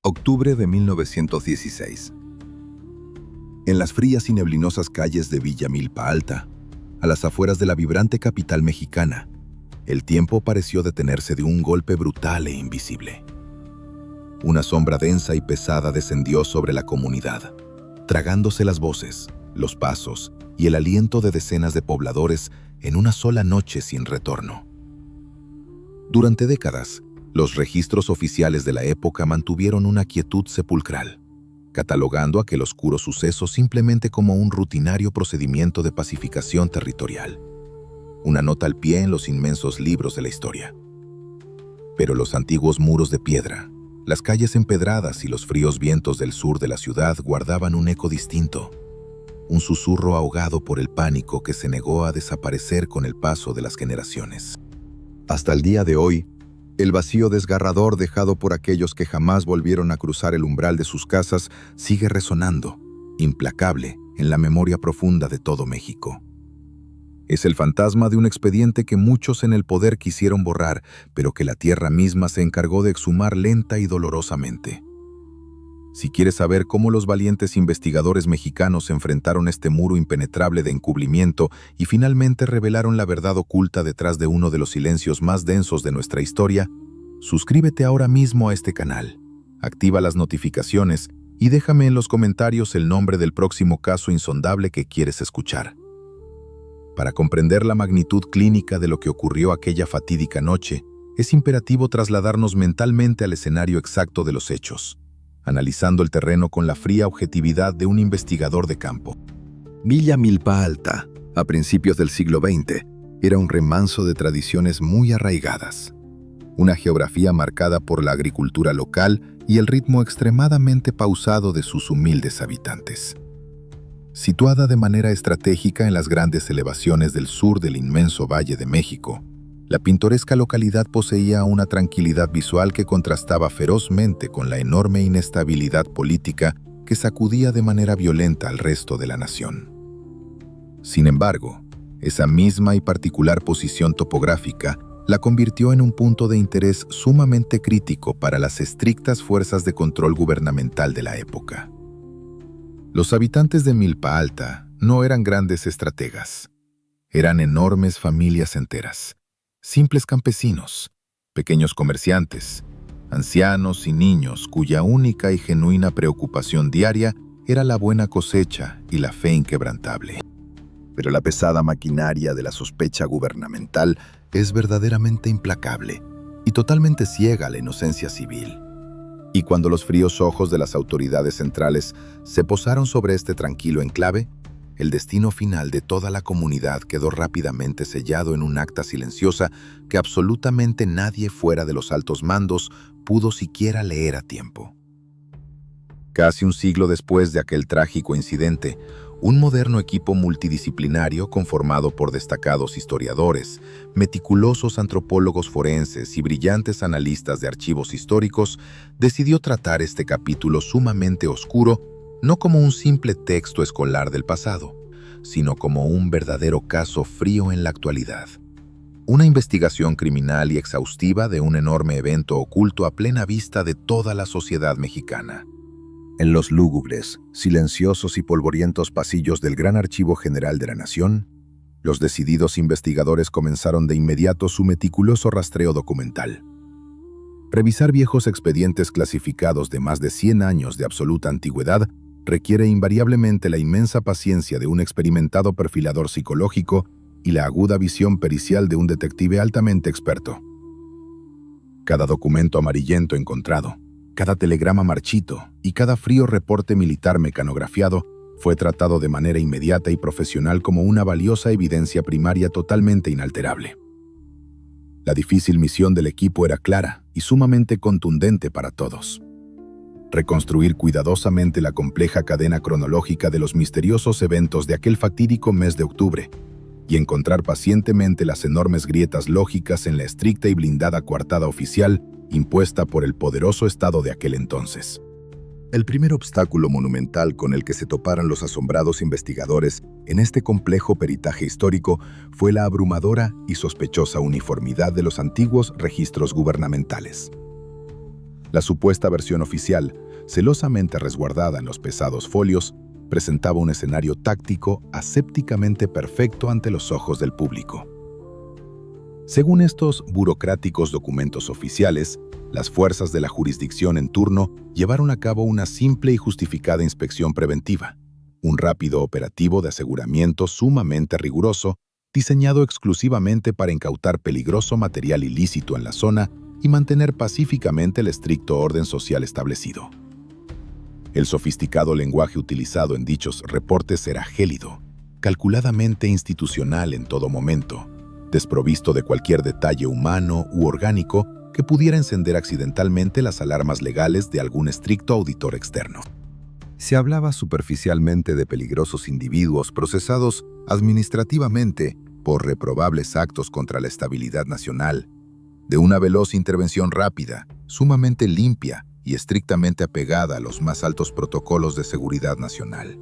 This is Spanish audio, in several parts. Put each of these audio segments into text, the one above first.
Octubre de 1916. En las frías y neblinosas calles de Villa Milpa Alta, a las afueras de la vibrante capital mexicana, el tiempo pareció detenerse de un golpe brutal e invisible. Una sombra densa y pesada descendió sobre la comunidad, tragándose las voces, los pasos y el aliento de decenas de pobladores en una sola noche sin retorno. Durante décadas, los registros oficiales de la época mantuvieron una quietud sepulcral, catalogando aquel oscuro suceso simplemente como un rutinario procedimiento de pacificación territorial, una nota al pie en los inmensos libros de la historia. Pero los antiguos muros de piedra, las calles empedradas y los fríos vientos del sur de la ciudad guardaban un eco distinto, un susurro ahogado por el pánico que se negó a desaparecer con el paso de las generaciones. Hasta el día de hoy, el vacío desgarrador dejado por aquellos que jamás volvieron a cruzar el umbral de sus casas sigue resonando, implacable, en la memoria profunda de todo México. Es el fantasma de un expediente que muchos en el poder quisieron borrar, pero que la tierra misma se encargó de exhumar lenta y dolorosamente. Si quieres saber cómo los valientes investigadores mexicanos enfrentaron este muro impenetrable de encubrimiento y finalmente revelaron la verdad oculta detrás de uno de los silencios más densos de nuestra historia, suscríbete ahora mismo a este canal, activa las notificaciones y déjame en los comentarios el nombre del próximo caso insondable que quieres escuchar. Para comprender la magnitud clínica de lo que ocurrió aquella fatídica noche, es imperativo trasladarnos mentalmente al escenario exacto de los hechos, analizando el terreno con la fría objetividad de un investigador de campo. Villa Milpa Alta, a principios del siglo XX, era un remanso de tradiciones muy arraigadas. Una geografía marcada por la agricultura local y el ritmo extremadamente pausado de sus humildes habitantes. Situada de manera estratégica en las grandes elevaciones del sur del inmenso Valle de México, la pintoresca localidad poseía una tranquilidad visual que contrastaba ferozmente con la enorme inestabilidad política que sacudía de manera violenta al resto de la nación. Sin embargo, esa misma y particular posición topográfica la convirtió en un punto de interés sumamente crítico para las estrictas fuerzas de control gubernamental de la época. Los habitantes de Milpa Alta no eran grandes estrategas, eran enormes familias enteras. Simples campesinos, pequeños comerciantes, ancianos y niños cuya única y genuina preocupación diaria era la buena cosecha y la fe inquebrantable. Pero la pesada maquinaria de la sospecha gubernamental es verdaderamente implacable y totalmente ciega a la inocencia civil. Y cuando los fríos ojos de las autoridades centrales se posaron sobre este tranquilo enclave, el destino final de toda la comunidad quedó rápidamente sellado en un acta silenciosa que absolutamente nadie fuera de los altos mandos pudo siquiera leer a tiempo. Casi un siglo después de aquel trágico incidente, un moderno equipo multidisciplinario conformado por destacados historiadores, meticulosos antropólogos forenses y brillantes analistas de archivos históricos decidió tratar este capítulo sumamente oscuro no como un simple texto escolar del pasado, sino como un verdadero caso frío en la actualidad. Una investigación criminal y exhaustiva de un enorme evento oculto a plena vista de toda la sociedad mexicana. En los lúgubres, silenciosos y polvorientos pasillos del Gran Archivo General de la Nación, los decididos investigadores comenzaron de inmediato su meticuloso rastreo documental. Revisar viejos expedientes clasificados de más de 100 años de absoluta antigüedad requiere invariablemente la inmensa paciencia de un experimentado perfilador psicológico y la aguda visión pericial de un detective altamente experto. Cada documento amarillento encontrado, cada telegrama marchito y cada frío reporte militar mecanografiado fue tratado de manera inmediata y profesional como una valiosa evidencia primaria totalmente inalterable. La difícil misión del equipo era clara y sumamente contundente para todos: reconstruir cuidadosamente la compleja cadena cronológica de los misteriosos eventos de aquel fatídico mes de octubre y encontrar pacientemente las enormes grietas lógicas en la estricta y blindada coartada oficial impuesta por el poderoso Estado de aquel entonces. El primer obstáculo monumental con el que se toparon los asombrados investigadores en este complejo peritaje histórico fue la abrumadora y sospechosa uniformidad de los antiguos registros gubernamentales. La supuesta versión oficial, celosamente resguardada en los pesados folios, presentaba un escenario táctico asépticamente perfecto ante los ojos del público. Según estos burocráticos documentos oficiales, las fuerzas de la jurisdicción en turno llevaron a cabo una simple y justificada inspección preventiva, un rápido operativo de aseguramiento sumamente riguroso, diseñado exclusivamente para incautar peligroso material ilícito en la zona y mantener pacíficamente el estricto orden social establecido. El sofisticado lenguaje utilizado en dichos reportes era gélido, calculadamente institucional en todo momento, desprovisto de cualquier detalle humano u orgánico que pudiera encender accidentalmente las alarmas legales de algún estricto auditor externo. Se hablaba superficialmente de peligrosos individuos procesados administrativamente por reprobables actos contra la estabilidad nacional, de una veloz intervención rápida, sumamente limpia y estrictamente apegada a los más altos protocolos de seguridad nacional.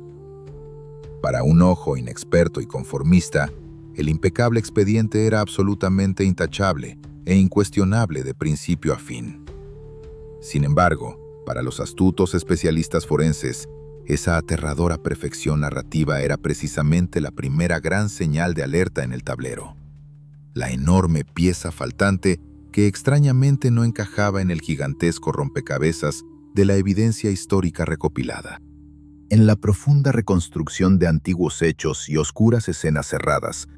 Para un ojo inexperto y conformista, el impecable expediente era absolutamente intachable e incuestionable de principio a fin. Sin embargo, para los astutos especialistas forenses, esa aterradora perfección narrativa era precisamente la primera gran señal de alerta en el tablero. La enorme pieza faltante que extrañamente no encajaba en el gigantesco rompecabezas de la evidencia histórica recopilada. En la profunda reconstrucción de antiguos hechos y oscuras escenas cerradas,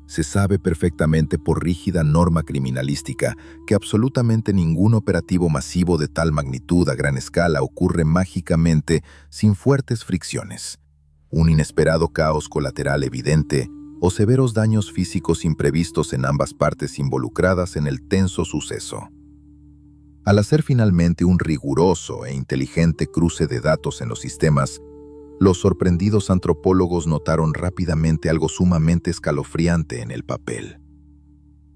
se sabe perfectamente por rígida norma criminalística que absolutamente ningún operativo masivo de tal magnitud a gran escala ocurre mágicamente sin fuertes fricciones, un inesperado caos colateral evidente o severos daños físicos imprevistos en ambas partes involucradas en el tenso suceso. Al hacer finalmente un riguroso e inteligente cruce de datos en los sistemas, los sorprendidos antropólogos notaron rápidamente algo sumamente escalofriante en el papel.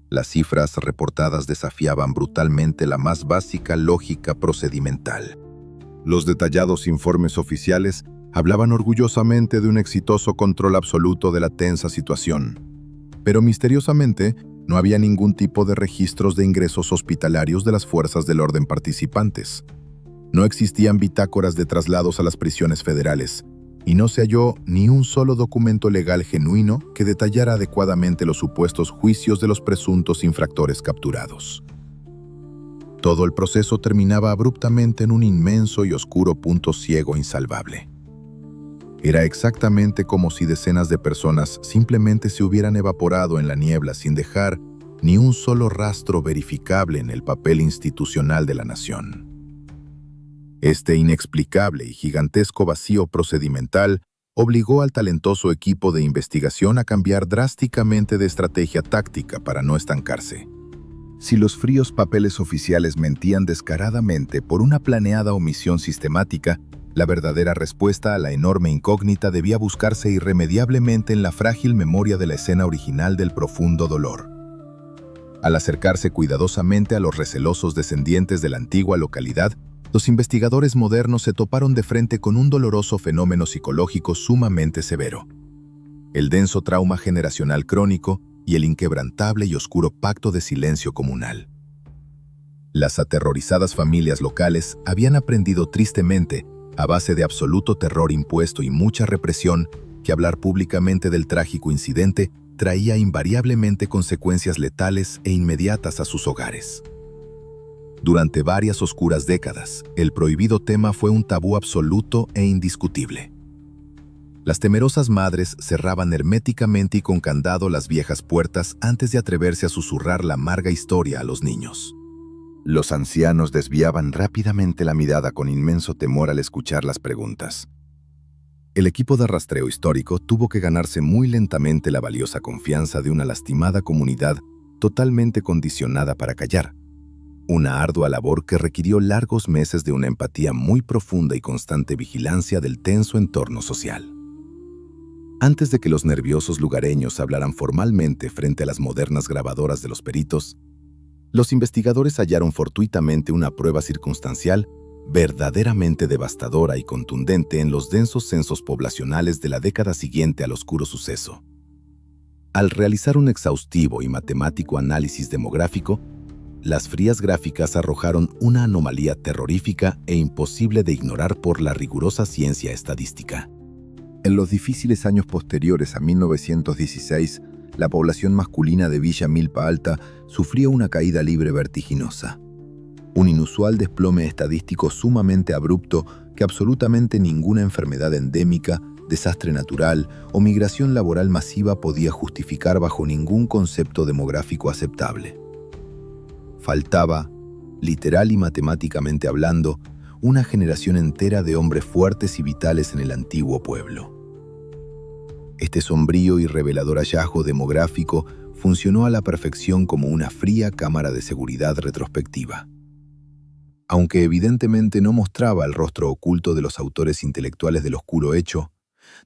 Las cifras reportadas desafiaban brutalmente la más básica lógica procedimental. Los detallados informes oficiales hablaban orgullosamente de un exitoso control absoluto de la tensa situación, pero misteriosamente no había ningún tipo de registros de ingresos hospitalarios de las fuerzas del orden participantes. No existían bitácoras de traslados a las prisiones federales, y no se halló ni un solo documento legal genuino que detallara adecuadamente los supuestos juicios de los presuntos infractores capturados. Todo el proceso terminaba abruptamente en un inmenso y oscuro punto ciego insalvable. Era exactamente como si decenas de personas simplemente se hubieran evaporado en la niebla sin dejar ni un solo rastro verificable en el papel institucional de la nación. Este inexplicable y gigantesco vacío procedimental obligó al talentoso equipo de investigación a cambiar drásticamente de estrategia táctica para no estancarse. Si los fríos papeles oficiales mentían descaradamente por una planeada omisión sistemática, la verdadera respuesta a la enorme incógnita debía buscarse irremediablemente en la frágil memoria de la escena original del profundo dolor. Al acercarse cuidadosamente a los recelosos descendientes de la antigua localidad, los investigadores modernos se toparon de frente con un doloroso fenómeno psicológico sumamente severo: el denso trauma generacional crónico y el inquebrantable y oscuro pacto de silencio comunal. Las aterrorizadas familias locales habían aprendido tristemente, a base de absoluto terror impuesto y mucha represión, que hablar públicamente del trágico incidente traía invariablemente consecuencias letales e inmediatas a sus hogares. Durante varias oscuras décadas, el prohibido tema fue un tabú absoluto e indiscutible. Las temerosas madres cerraban herméticamente y con candado las viejas puertas antes de atreverse a susurrar la amarga historia a los niños. Los ancianos desviaban rápidamente la mirada con inmenso temor al escuchar las preguntas. El equipo de rastreo histórico tuvo que ganarse muy lentamente la valiosa confianza de una lastimada comunidad totalmente condicionada para callar. Una ardua labor que requirió largos meses de una empatía muy profunda y constante vigilancia del tenso entorno social. Antes de que los nerviosos lugareños hablaran formalmente frente a las modernas grabadoras de los peritos, los investigadores hallaron fortuitamente una prueba circunstancial verdaderamente devastadora y contundente en los densos censos poblacionales de la década siguiente al oscuro suceso. Al realizar un exhaustivo y matemático análisis demográfico, Las frías gráficas arrojaron una anomalía terrorífica e imposible de ignorar por la rigurosa ciencia estadística. En los difíciles años posteriores a 1916, la población masculina de Villa Milpa Alta sufría una caída libre vertiginosa. Un inusual desplome estadístico sumamente abrupto que absolutamente ninguna enfermedad endémica, desastre natural o migración laboral masiva podía justificar bajo ningún concepto demográfico aceptable. Faltaba, literal y matemáticamente hablando, una generación entera de hombres fuertes y vitales en el antiguo pueblo. Este sombrío y revelador hallazgo demográfico funcionó a la perfección como una fría cámara de seguridad retrospectiva. Aunque evidentemente no mostraba el rostro oculto de los autores intelectuales del oscuro hecho,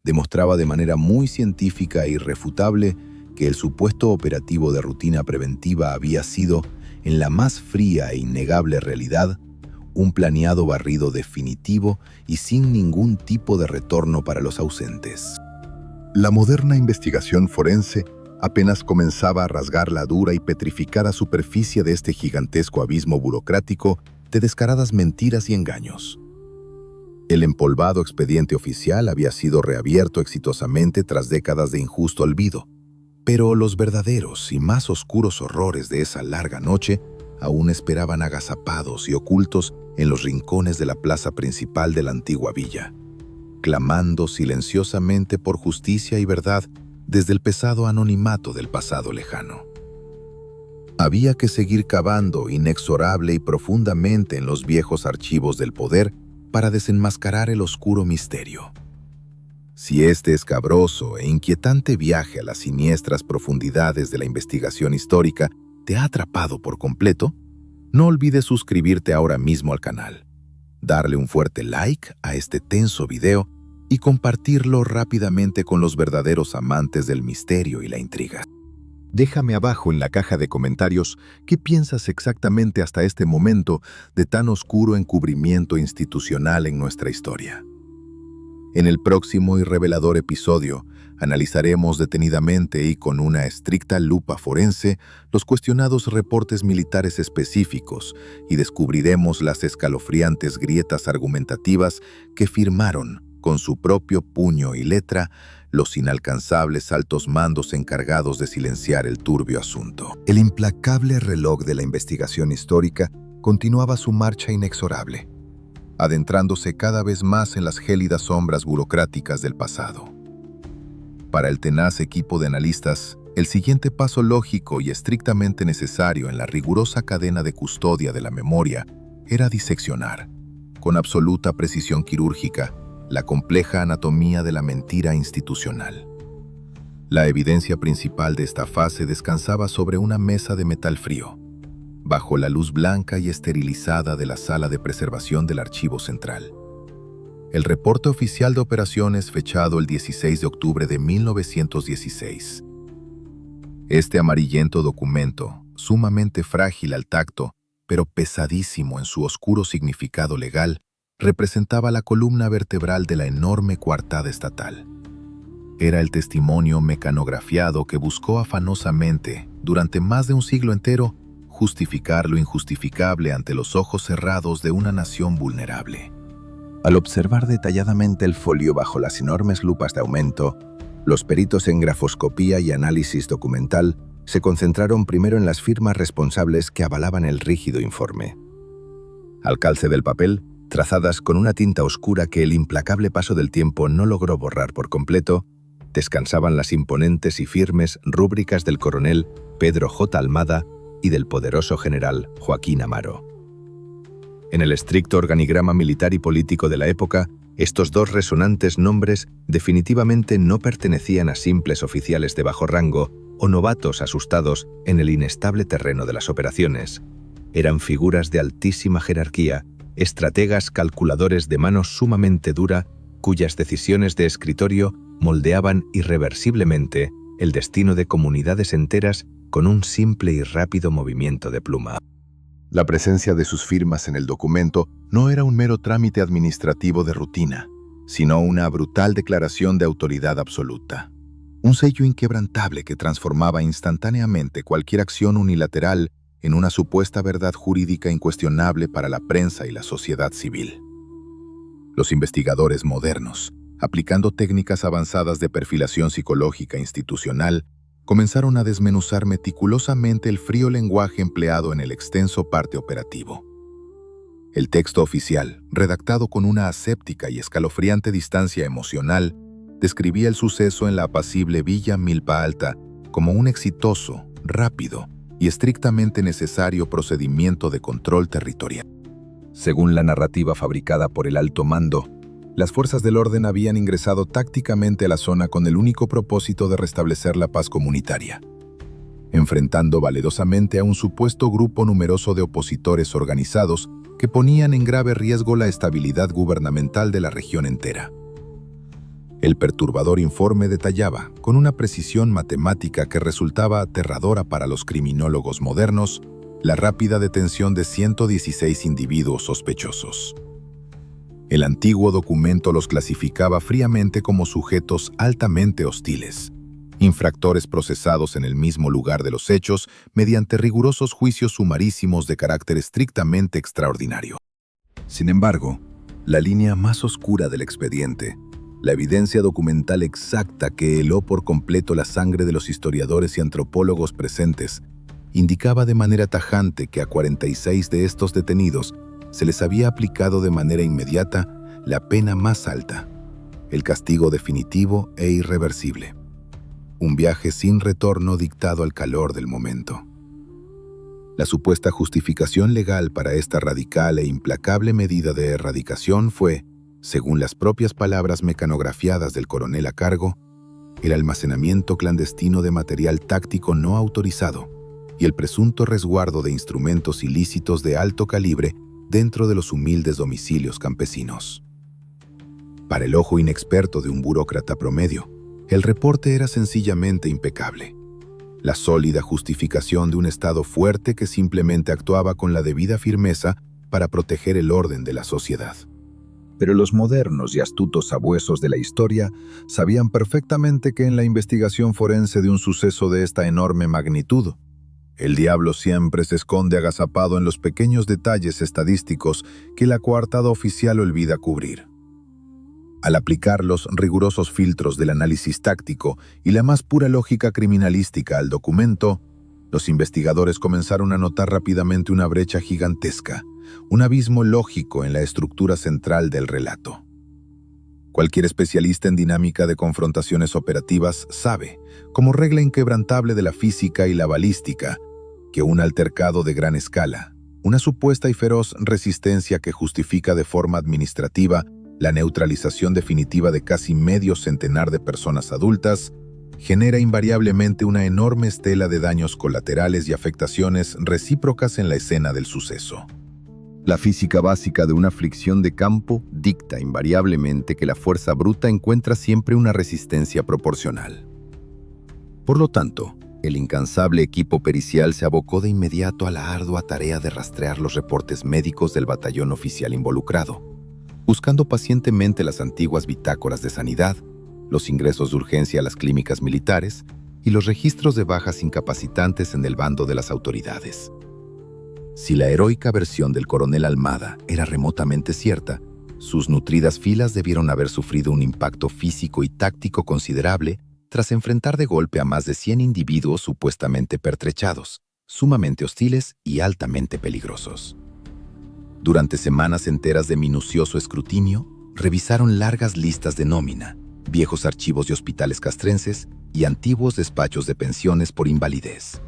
demostraba de manera muy científica e irrefutable que el supuesto operativo de rutina preventiva había sido, en la más fría e innegable realidad, un planeado barrido definitivo y sin ningún tipo de retorno para los ausentes. La moderna investigación forense apenas comenzaba a rasgar la dura y petrificada superficie de este gigantesco abismo burocrático de descaradas mentiras y engaños. El empolvado expediente oficial había sido reabierto exitosamente tras décadas de injusto olvido, pero los verdaderos y más oscuros horrores de esa larga noche aún esperaban agazapados y ocultos en los rincones de la plaza principal de la antigua villa, clamando silenciosamente por justicia y verdad desde el pesado anonimato del pasado lejano. Había que seguir cavando inexorable y profundamente en los viejos archivos del poder para desenmascarar el oscuro misterio. Si este escabroso e inquietante viaje a las siniestras profundidades de la investigación histórica te ha atrapado por completo, no olvides suscribirte ahora mismo al canal, darle un fuerte like a este tenso video y compartirlo rápidamente con los verdaderos amantes del misterio y la intriga. Déjame abajo en la caja de comentarios qué piensas exactamente hasta este momento de tan oscuro encubrimiento institucional en nuestra historia. En el próximo y revelador episodio, analizaremos detenidamente y con una estricta lupa forense los cuestionados reportes militares específicos y descubriremos las escalofriantes grietas argumentativas que firmaron, con su propio puño y letra, los inalcanzables altos mandos encargados de silenciar el turbio asunto. El implacable reloj de la investigación histórica continuaba su marcha inexorable, adentrándose cada vez más en las gélidas sombras burocráticas del pasado. Para el tenaz equipo de analistas, el siguiente paso lógico y estrictamente necesario en la rigurosa cadena de custodia de la memoria era diseccionar, con absoluta precisión quirúrgica, la compleja anatomía de la mentira institucional. La evidencia principal de esta fase descansaba sobre una mesa de metal frío, bajo la luz blanca y esterilizada de la sala de preservación del Archivo Central. El reporte oficial de operaciones fechado el 16 de octubre de 1916. Este amarillento documento, sumamente frágil al tacto, pero pesadísimo en su oscuro significado legal, representaba la columna vertebral de la enorme coartada estatal. Era el testimonio mecanografiado que buscó afanosamente, durante más de un siglo entero, justificar lo injustificable ante los ojos cerrados de una nación vulnerable. Al observar detalladamente el folio bajo las enormes lupas de aumento, los peritos en grafoscopía y análisis documental se concentraron primero en las firmas responsables que avalaban el rígido informe. Al calce del papel, trazadas con una tinta oscura que el implacable paso del tiempo no logró borrar por completo, descansaban las imponentes y firmes rúbricas del coronel Pedro J. Almada y del poderoso general Joaquín Amaro. En el estricto organigrama militar y político de la época, estos dos resonantes nombres definitivamente no pertenecían a simples oficiales de bajo rango o novatos asustados en el inestable terreno de las operaciones. Eran figuras de altísima jerarquía, estrategas calculadores de mano sumamente dura, cuyas decisiones de escritorio moldeaban irreversiblemente el destino de comunidades enteras con un simple y rápido movimiento de pluma. La presencia de sus firmas en el documento no era un mero trámite administrativo de rutina, sino una brutal declaración de autoridad absoluta. Un sello inquebrantable que transformaba instantáneamente cualquier acción unilateral en una supuesta verdad jurídica incuestionable para la prensa y la sociedad civil. Los investigadores modernos, aplicando técnicas avanzadas de perfilación psicológica institucional, comenzaron a desmenuzar meticulosamente el frío lenguaje empleado en el extenso parte operativo. El texto oficial, redactado con una aséptica y escalofriante distancia emocional, describía el suceso en la apacible Villa Milpa Alta como un exitoso, rápido y estrictamente necesario procedimiento de control territorial. Según la narrativa fabricada por el alto mando, las fuerzas del orden habían ingresado tácticamente a la zona con el único propósito de restablecer la paz comunitaria, enfrentando valerosamente a un supuesto grupo numeroso de opositores organizados que ponían en grave riesgo la estabilidad gubernamental de la región entera. El perturbador informe detallaba, con una precisión matemática que resultaba aterradora para los criminólogos modernos, la rápida detención de 116 individuos sospechosos. El antiguo documento los clasificaba fríamente como sujetos altamente hostiles, infractores procesados en el mismo lugar de los hechos mediante rigurosos juicios sumarísimos de carácter estrictamente extraordinario. Sin embargo, la línea más oscura del expediente, la evidencia documental exacta que heló por completo la sangre de los historiadores y antropólogos presentes, indicaba de manera tajante que a 46 de estos detenidos se les había aplicado de manera inmediata la pena más alta, el castigo definitivo e irreversible. Un viaje sin retorno dictado al calor del momento. La supuesta justificación legal para esta radical e implacable medida de erradicación fue, según las propias palabras mecanografiadas del coronel a cargo, el almacenamiento clandestino de material táctico no autorizado y el presunto resguardo de instrumentos ilícitos de alto calibre dentro de los humildes domicilios campesinos. Para el ojo inexperto de un burócrata promedio, el reporte era sencillamente impecable. La sólida justificación de un Estado fuerte que simplemente actuaba con la debida firmeza para proteger el orden de la sociedad. Pero los modernos y astutos sabuesos de la historia sabían perfectamente que en la investigación forense de un suceso de esta enorme magnitud, el diablo siempre se esconde agazapado en los pequeños detalles estadísticos que la coartada oficial olvida cubrir. Al aplicar los rigurosos filtros del análisis táctico y la más pura lógica criminalística al documento, los investigadores comenzaron a notar rápidamente una brecha gigantesca, un abismo lógico en la estructura central del relato. Cualquier especialista en dinámica de confrontaciones operativas sabe, como regla inquebrantable de la física y la balística, que un altercado de gran escala, una supuesta y feroz resistencia que justifica de forma administrativa la neutralización definitiva de casi medio centenar de personas adultas, genera invariablemente una enorme estela de daños colaterales y afectaciones recíprocas en la escena del suceso. La física básica de una fricción de campo dicta invariablemente que la fuerza bruta encuentra siempre una resistencia proporcional. Por lo tanto, el incansable equipo pericial se abocó de inmediato a la ardua tarea de rastrear los reportes médicos del batallón oficial involucrado, buscando pacientemente las antiguas bitácoras de sanidad, los ingresos de urgencia a las clínicas militares y los registros de bajas incapacitantes en el bando de las autoridades. Si la heroica versión del coronel Almada era remotamente cierta, sus nutridas filas debieron haber sufrido un impacto físico y táctico considerable tras enfrentar de golpe a más de 100 individuos supuestamente pertrechados, sumamente hostiles y altamente peligrosos. Durante semanas enteras de minucioso escrutinio, revisaron largas listas de nómina, viejos archivos de hospitales castrenses y antiguos despachos de pensiones por invalidez.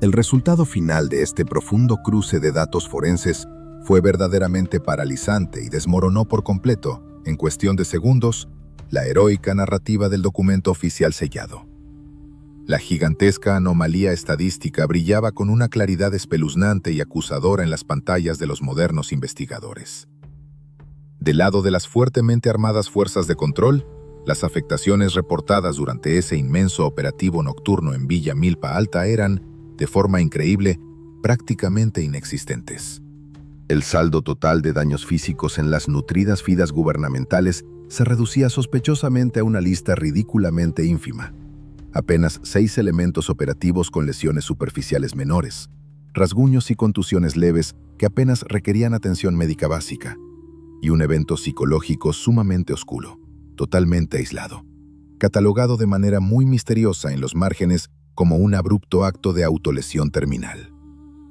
El resultado final de este profundo cruce de datos forenses fue verdaderamente paralizante y desmoronó por completo, en cuestión de segundos, la heroica narrativa del documento oficial sellado. La gigantesca anomalía estadística brillaba con una claridad espeluznante y acusadora en las pantallas de los modernos investigadores. Del lado de las fuertemente armadas fuerzas de control, las afectaciones reportadas durante ese inmenso operativo nocturno en Villa Milpa Alta eran, de forma increíble, prácticamente inexistentes. El saldo total de daños físicos en las nutridas filas gubernamentales se reducía sospechosamente a una lista ridículamente ínfima. Apenas 6 elementos operativos con lesiones superficiales menores, rasguños y contusiones leves que apenas requerían atención médica básica, y un evento psicológico sumamente oscuro, totalmente aislado, catalogado de manera muy misteriosa en los márgenes como un abrupto acto de autolesión terminal.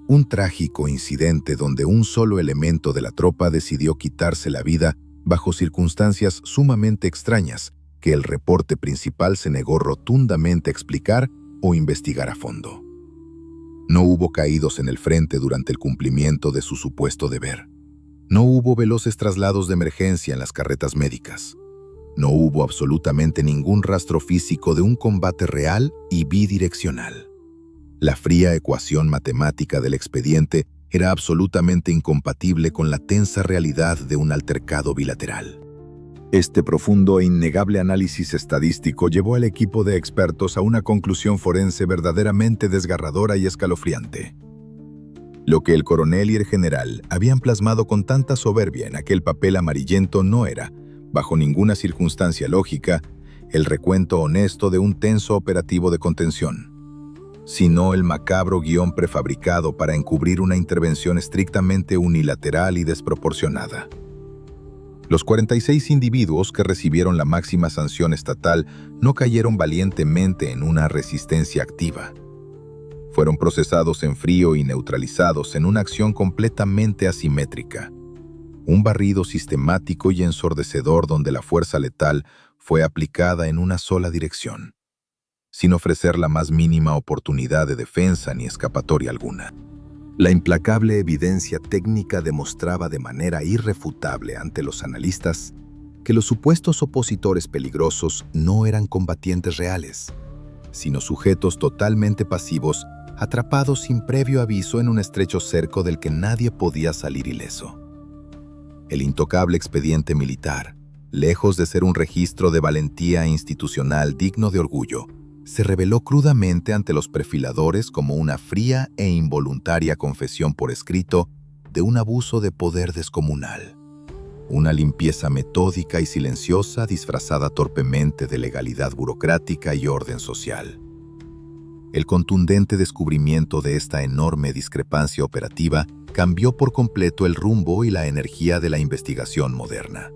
Un trágico incidente donde un solo elemento de la tropa decidió quitarse la vida bajo circunstancias sumamente extrañas que el reporte principal se negó rotundamente a explicar o investigar a fondo. No hubo caídos en el frente durante el cumplimiento de su supuesto deber. No hubo veloces traslados de emergencia en las carretas médicas. No hubo absolutamente ningún rastro físico de un combate real y bidireccional. La fría ecuación matemática del expediente era absolutamente incompatible con la tensa realidad de un altercado bilateral. Este profundo e innegable análisis estadístico llevó al equipo de expertos a una conclusión forense verdaderamente desgarradora y escalofriante. Lo que el coronel y el general habían plasmado con tanta soberbia en aquel papel amarillento no era, bajo ninguna circunstancia lógica, el recuento honesto de un tenso operativo de contención, sino el macabro guión prefabricado para encubrir una intervención estrictamente unilateral y desproporcionada. Los 46 individuos que recibieron la máxima sanción estatal no cayeron valientemente en una resistencia activa. Fueron procesados en frío y neutralizados en una acción completamente asimétrica. Un barrido sistemático y ensordecedor donde la fuerza letal fue aplicada en una sola dirección, sin ofrecer la más mínima oportunidad de defensa ni escapatoria alguna. La implacable evidencia técnica demostraba de manera irrefutable ante los analistas que los supuestos opositores peligrosos no eran combatientes reales, sino sujetos totalmente pasivos, atrapados sin previo aviso en un estrecho cerco del que nadie podía salir ileso. El intocable expediente militar, lejos de ser un registro de valentía institucional digno de orgullo, se reveló crudamente ante los perfiladores como una fría e involuntaria confesión por escrito de un abuso de poder descomunal. Una limpieza metódica y silenciosa disfrazada torpemente de legalidad burocrática y orden social. El contundente descubrimiento de esta enorme discrepancia operativa cambió por completo el rumbo y la energía de la investigación moderna.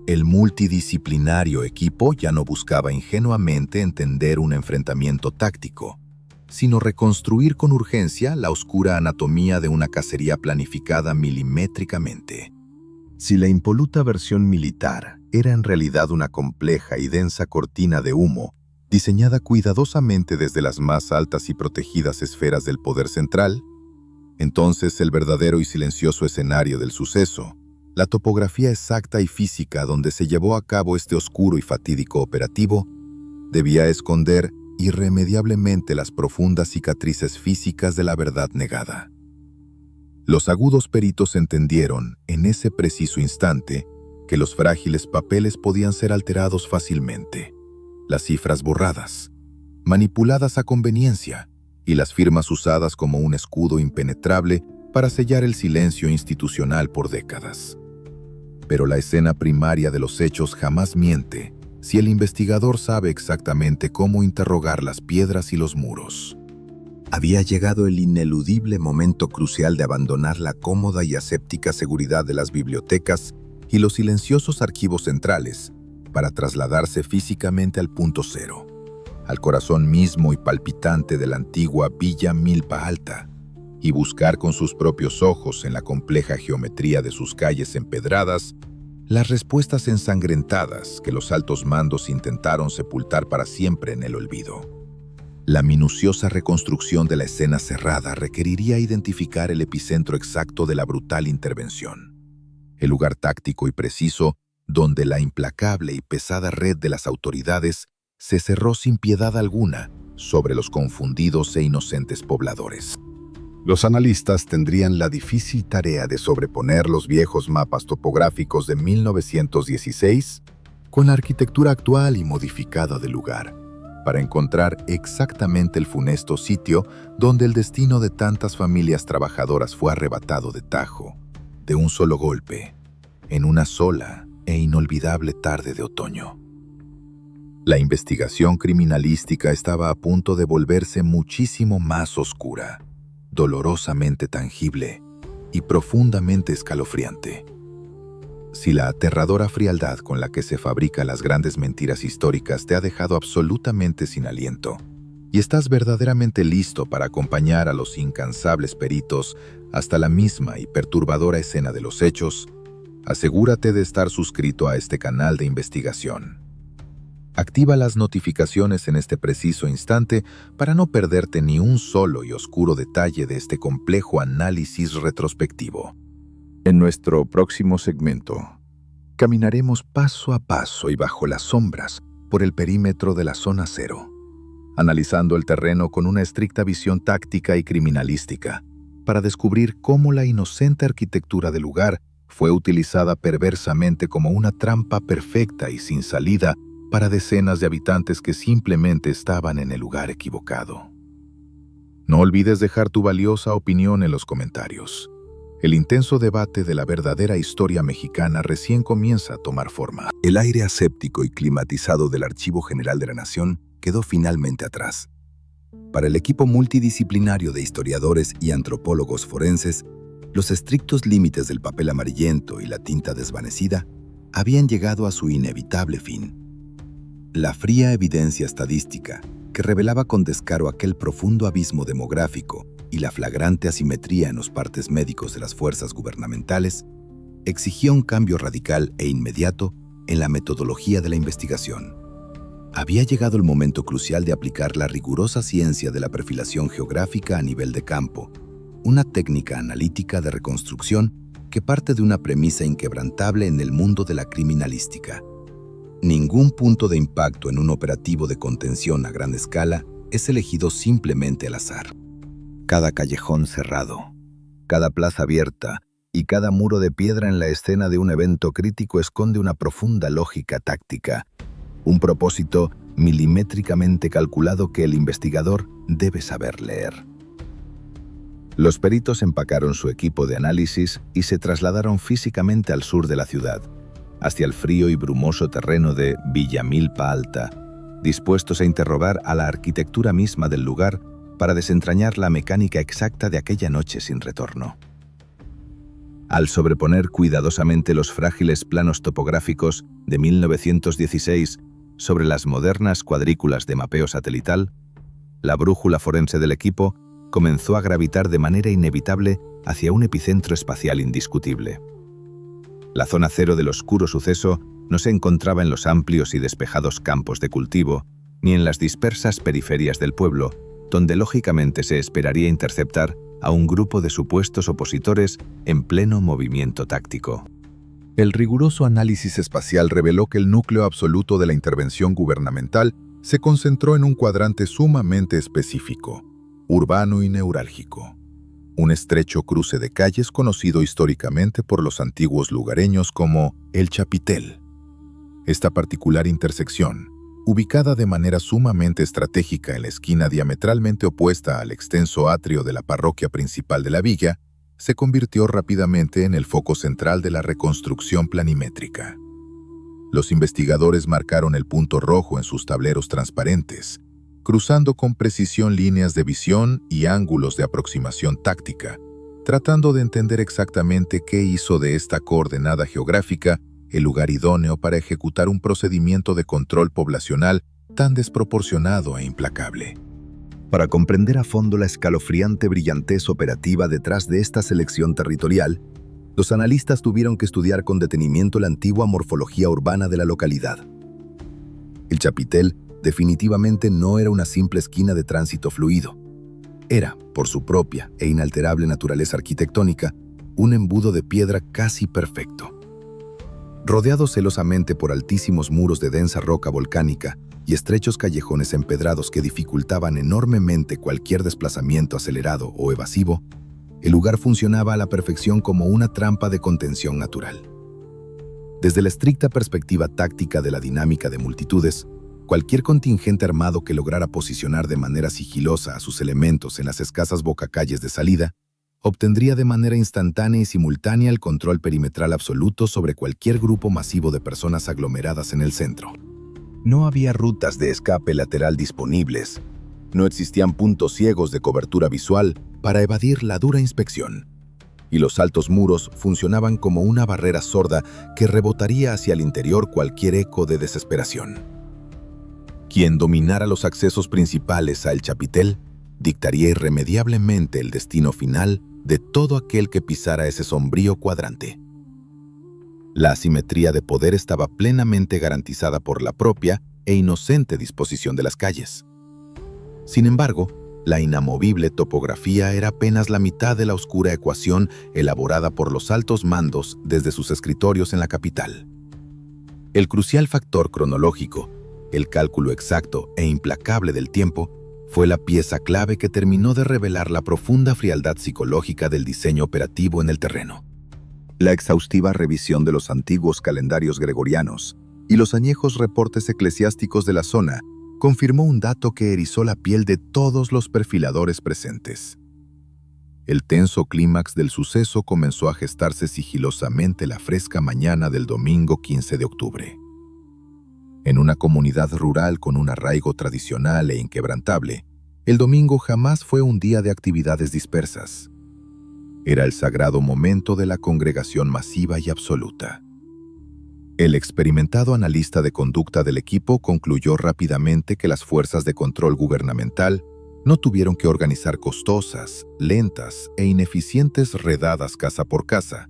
El multidisciplinario equipo ya no buscaba ingenuamente entender un enfrentamiento táctico, sino reconstruir con urgencia la oscura anatomía de una cacería planificada milimétricamente. Si la impoluta versión militar era en realidad una compleja y densa cortina de humo, diseñada cuidadosamente desde las más altas y protegidas esferas del poder central, entonces el verdadero y silencioso escenario del suceso, la topografía exacta y física donde se llevó a cabo este oscuro y fatídico operativo, debía esconder irremediablemente las profundas cicatrices físicas de la verdad negada. Los agudos peritos entendieron, en ese preciso instante, que los frágiles papeles podían ser alterados fácilmente, las cifras borradas, manipuladas a conveniencia, y las firmas usadas como un escudo impenetrable para sellar el silencio institucional por décadas. Pero la escena primaria de los hechos jamás miente si el investigador sabe exactamente cómo interrogar las piedras y los muros. Había llegado el ineludible momento crucial de abandonar la cómoda y aséptica seguridad de las bibliotecas y los silenciosos archivos centrales para trasladarse físicamente al punto cero, al corazón mismo y palpitante de la antigua Villa Milpa Alta, y buscar con sus propios ojos en la compleja geometría de sus calles empedradas las respuestas ensangrentadas que los altos mandos intentaron sepultar para siempre en el olvido. La minuciosa reconstrucción de la escena cerrada requeriría identificar el epicentro exacto de la brutal intervención, el lugar táctico y preciso donde la implacable y pesada red de las autoridades se cerró sin piedad alguna sobre los confundidos e inocentes pobladores. Los analistas tendrían la difícil tarea de sobreponer los viejos mapas topográficos de 1916 con la arquitectura actual y modificada del lugar, para encontrar exactamente el funesto sitio donde el destino de tantas familias trabajadoras fue arrebatado de tajo, de un solo golpe, en una sola e inolvidable tarde de otoño. La investigación criminalística estaba a punto de volverse muchísimo más oscura, dolorosamente tangible y profundamente escalofriante. Si la aterradora frialdad con la que se fabrican las grandes mentiras históricas te ha dejado absolutamente sin aliento, y estás verdaderamente listo para acompañar a los incansables peritos hasta la misma y perturbadora escena de los hechos, asegúrate de estar suscrito a este canal de investigación. Activa las notificaciones en este preciso instante para no perderte ni un solo y oscuro detalle de este complejo análisis retrospectivo. En nuestro próximo segmento, caminaremos paso a paso y bajo las sombras por el perímetro de la Zona Cero, analizando el terreno con una estricta visión táctica y criminalística, para descubrir cómo la inocente arquitectura del lugar fue utilizada perversamente como una trampa perfecta y sin salida para decenas de habitantes que simplemente estaban en el lugar equivocado. No olvides dejar tu valiosa opinión en los comentarios. El intenso debate de la verdadera historia mexicana recién comienza a tomar forma. El aire aséptico y climatizado del Archivo General de la Nación quedó finalmente atrás. Para el equipo multidisciplinario de historiadores y antropólogos forenses, los estrictos límites del papel amarillento y la tinta desvanecida habían llegado a su inevitable fin. La fría evidencia estadística, que revelaba con descaro aquel profundo abismo demográfico y la flagrante asimetría en los partes médicos de las fuerzas gubernamentales, exigía un cambio radical e inmediato en la metodología de la investigación. Había llegado el momento crucial de aplicar la rigurosa ciencia de la perfilación geográfica a nivel de campo, una técnica analítica de reconstrucción que parte de una premisa inquebrantable en el mundo de la criminalística. Ningún punto de impacto en un operativo de contención a gran escala es elegido simplemente al azar. Cada callejón cerrado, cada plaza abierta y cada muro de piedra en la escena de un evento crítico esconde una profunda lógica táctica, un propósito milimétricamente calculado que el investigador debe saber leer. Los peritos empacaron su equipo de análisis y se trasladaron físicamente al sur de la ciudad, hacia el frío y brumoso terreno de Villa Milpa Alta, dispuestos a interrogar a la arquitectura misma del lugar para desentrañar la mecánica exacta de aquella noche sin retorno. Al sobreponer cuidadosamente los frágiles planos topográficos de 1916 sobre las modernas cuadrículas de mapeo satelital, la brújula forense del equipo comenzó a gravitar de manera inevitable hacia un epicentro espacial indiscutible. La zona cero del oscuro suceso no se encontraba en los amplios y despejados campos de cultivo, ni en las dispersas periferias del pueblo, donde lógicamente se esperaría interceptar a un grupo de supuestos opositores en pleno movimiento táctico. El riguroso análisis espacial reveló que el núcleo absoluto de la intervención gubernamental se concentró en un cuadrante sumamente específico, urbano y neurálgico. Un estrecho cruce de calles conocido históricamente por los antiguos lugareños como El Chapitel. Esta particular intersección, ubicada de manera sumamente estratégica en la esquina diametralmente opuesta al extenso atrio de la parroquia principal de la villa, se convirtió rápidamente en el foco central de la reconstrucción planimétrica. Los investigadores marcaron el punto rojo en sus tableros transparentes, cruzando con precisión líneas de visión y ángulos de aproximación táctica, tratando de entender exactamente qué hizo de esta coordenada geográfica el lugar idóneo para ejecutar un procedimiento de control poblacional tan desproporcionado e implacable. Para comprender a fondo la escalofriante brillantez operativa detrás de esta selección territorial, los analistas tuvieron que estudiar con detenimiento la antigua morfología urbana de la localidad. El Chapitel definitivamente no era una simple esquina de tránsito fluido. Era, por su propia e inalterable naturaleza arquitectónica, un embudo de piedra casi perfecto. Rodeado celosamente por altísimos muros de densa roca volcánica y estrechos callejones empedrados que dificultaban enormemente cualquier desplazamiento acelerado o evasivo, el lugar funcionaba a la perfección como una trampa de contención natural. Desde la estricta perspectiva táctica de la dinámica de multitudes, cualquier contingente armado que lograra posicionar de manera sigilosa a sus elementos en las escasas bocacalles de salida, obtendría de manera instantánea y simultánea el control perimetral absoluto sobre cualquier grupo masivo de personas aglomeradas en el centro. No había rutas de escape lateral disponibles, no existían puntos ciegos de cobertura visual para evadir la dura inspección, y los altos muros funcionaban como una barrera sorda que rebotaría hacia el interior cualquier eco de desesperación. Quien dominara los accesos principales a El Chapitel dictaría irremediablemente el destino final de todo aquel que pisara ese sombrío cuadrante. La asimetría de poder estaba plenamente garantizada por la propia e inocente disposición de las calles. Sin embargo, la inamovible topografía era apenas la mitad de la oscura ecuación elaborada por los altos mandos desde sus escritorios en la capital. El crucial factor cronológico, el cálculo exacto e implacable del tiempo, fue la pieza clave que terminó de revelar la profunda frialdad psicológica del diseño operativo en el terreno. La exhaustiva revisión de los antiguos calendarios gregorianos y los añejos reportes eclesiásticos de la zona confirmó un dato que erizó la piel de todos los perfiladores presentes. El tenso clímax del suceso comenzó a gestarse sigilosamente la fresca mañana del domingo 15 de octubre. En una comunidad rural con un arraigo tradicional e inquebrantable, el domingo jamás fue un día de actividades dispersas. Era el sagrado momento de la congregación masiva y absoluta. El experimentado analista de conducta del equipo concluyó rápidamente que las fuerzas de control gubernamental no tuvieron que organizar costosas, lentas e ineficientes redadas casa por casa,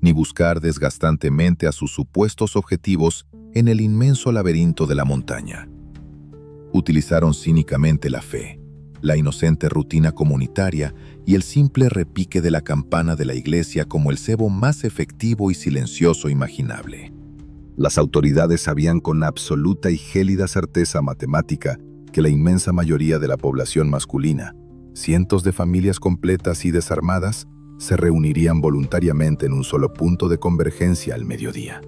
ni buscar desgastantemente a sus supuestos objetivos en el inmenso laberinto de la montaña. Utilizaron cínicamente la fe, la inocente rutina comunitaria y el simple repique de la campana de la iglesia como el cebo más efectivo y silencioso imaginable. Las autoridades sabían con absoluta y gélida certeza matemática que la inmensa mayoría de la población masculina, cientos de familias completas y desarmadas, se reunirían voluntariamente en un solo punto de convergencia al mediodía.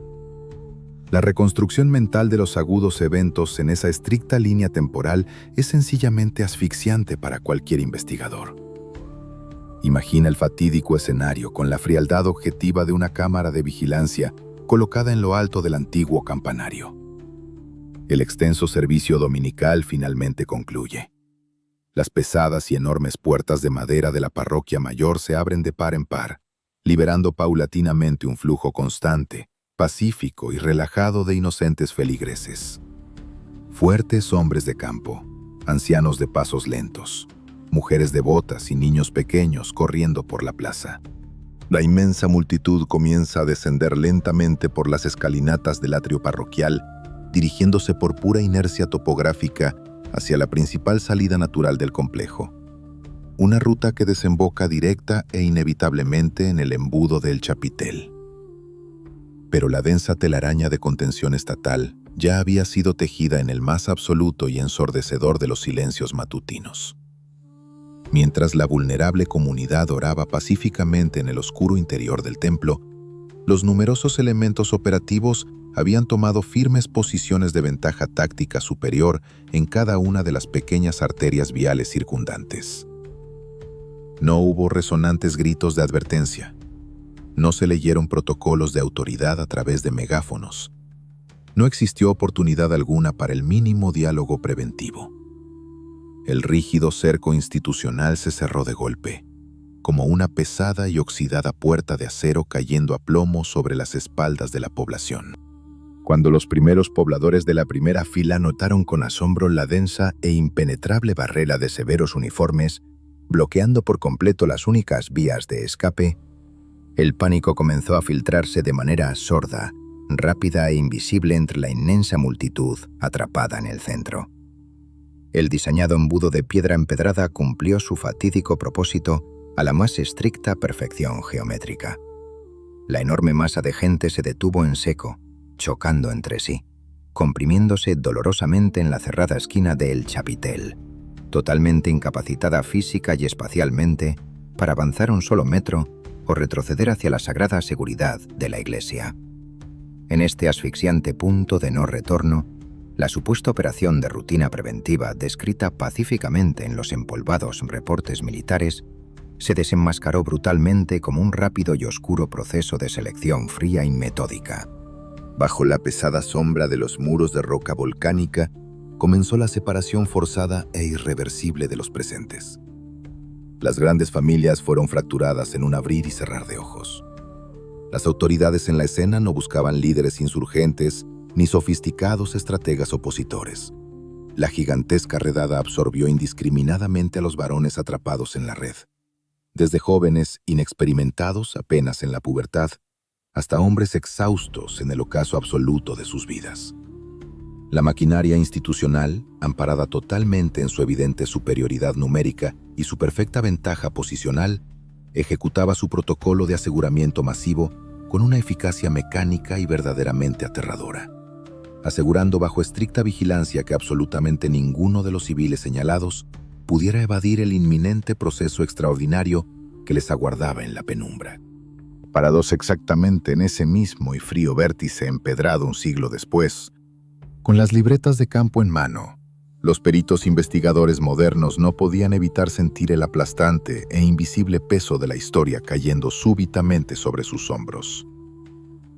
La reconstrucción mental de los agudos eventos en esa estricta línea temporal es sencillamente asfixiante para cualquier investigador. Imagina el fatídico escenario con la frialdad objetiva de una cámara de vigilancia colocada en lo alto del antiguo campanario. El extenso servicio dominical finalmente concluye. Las pesadas y enormes puertas de madera de la parroquia mayor se abren de par en par, liberando paulatinamente un flujo constante, pacífico y relajado de inocentes feligreses. Fuertes hombres de campo, ancianos de pasos lentos, mujeres devotas y niños pequeños corriendo por la plaza. La inmensa multitud comienza a descender lentamente por las escalinatas del atrio parroquial, dirigiéndose por pura inercia topográfica hacia la principal salida natural del complejo. Una ruta que desemboca directa e inevitablemente en el embudo de El Chapitel. Pero la densa telaraña de contención estatal ya había sido tejida en el más absoluto y ensordecedor de los silencios matutinos. Mientras la vulnerable comunidad oraba pacíficamente en el oscuro interior del templo, los numerosos elementos operativos habían tomado firmes posiciones de ventaja táctica superior en cada una de las pequeñas arterias viales circundantes. No hubo resonantes gritos de advertencia. No se leyeron protocolos de autoridad a través de megáfonos. No existió oportunidad alguna para el mínimo diálogo preventivo. El rígido cerco institucional se cerró de golpe, como una pesada y oxidada puerta de acero cayendo a plomo sobre las espaldas de la población. Cuando los primeros pobladores de la primera fila notaron con asombro la densa e impenetrable barrera de severos uniformes, bloqueando por completo las únicas vías de escape, el pánico comenzó a filtrarse de manera sorda, rápida e invisible entre la inmensa multitud atrapada en el centro. El diseñado embudo de piedra empedrada cumplió su fatídico propósito a la más estricta perfección geométrica. La enorme masa de gente se detuvo en seco, chocando entre sí, comprimiéndose dolorosamente en la cerrada esquina de El Chapitel, totalmente incapacitada física y espacialmente para avanzar un solo metro o retroceder hacia la sagrada seguridad de la iglesia. En este asfixiante punto de no retorno, la supuesta operación de rutina preventiva descrita pacíficamente en los empolvados reportes militares se desenmascaró brutalmente como un rápido y oscuro proceso de selección fría y metódica. Bajo la pesada sombra de los muros de roca volcánica, comenzó la separación forzada e irreversible de los presentes. Las grandes familias fueron fracturadas en un abrir y cerrar de ojos. Las autoridades en la escena no buscaban líderes insurgentes ni sofisticados estrategas opositores. La gigantesca redada absorbió indiscriminadamente a los varones atrapados en la red, desde jóvenes inexperimentados apenas en la pubertad, hasta hombres exhaustos en el ocaso absoluto de sus vidas. La maquinaria institucional, amparada totalmente en su evidente superioridad numérica y su perfecta ventaja posicional, ejecutaba su protocolo de aseguramiento masivo con una eficacia mecánica y verdaderamente aterradora, asegurando bajo estricta vigilancia que absolutamente ninguno de los civiles señalados pudiera evadir el inminente proceso extraordinario que les aguardaba en la penumbra. Parados exactamente en ese mismo y frío vértice empedrado un siglo después, con las libretas de campo en mano, los peritos investigadores modernos no podían evitar sentir el aplastante e invisible peso de la historia cayendo súbitamente sobre sus hombros.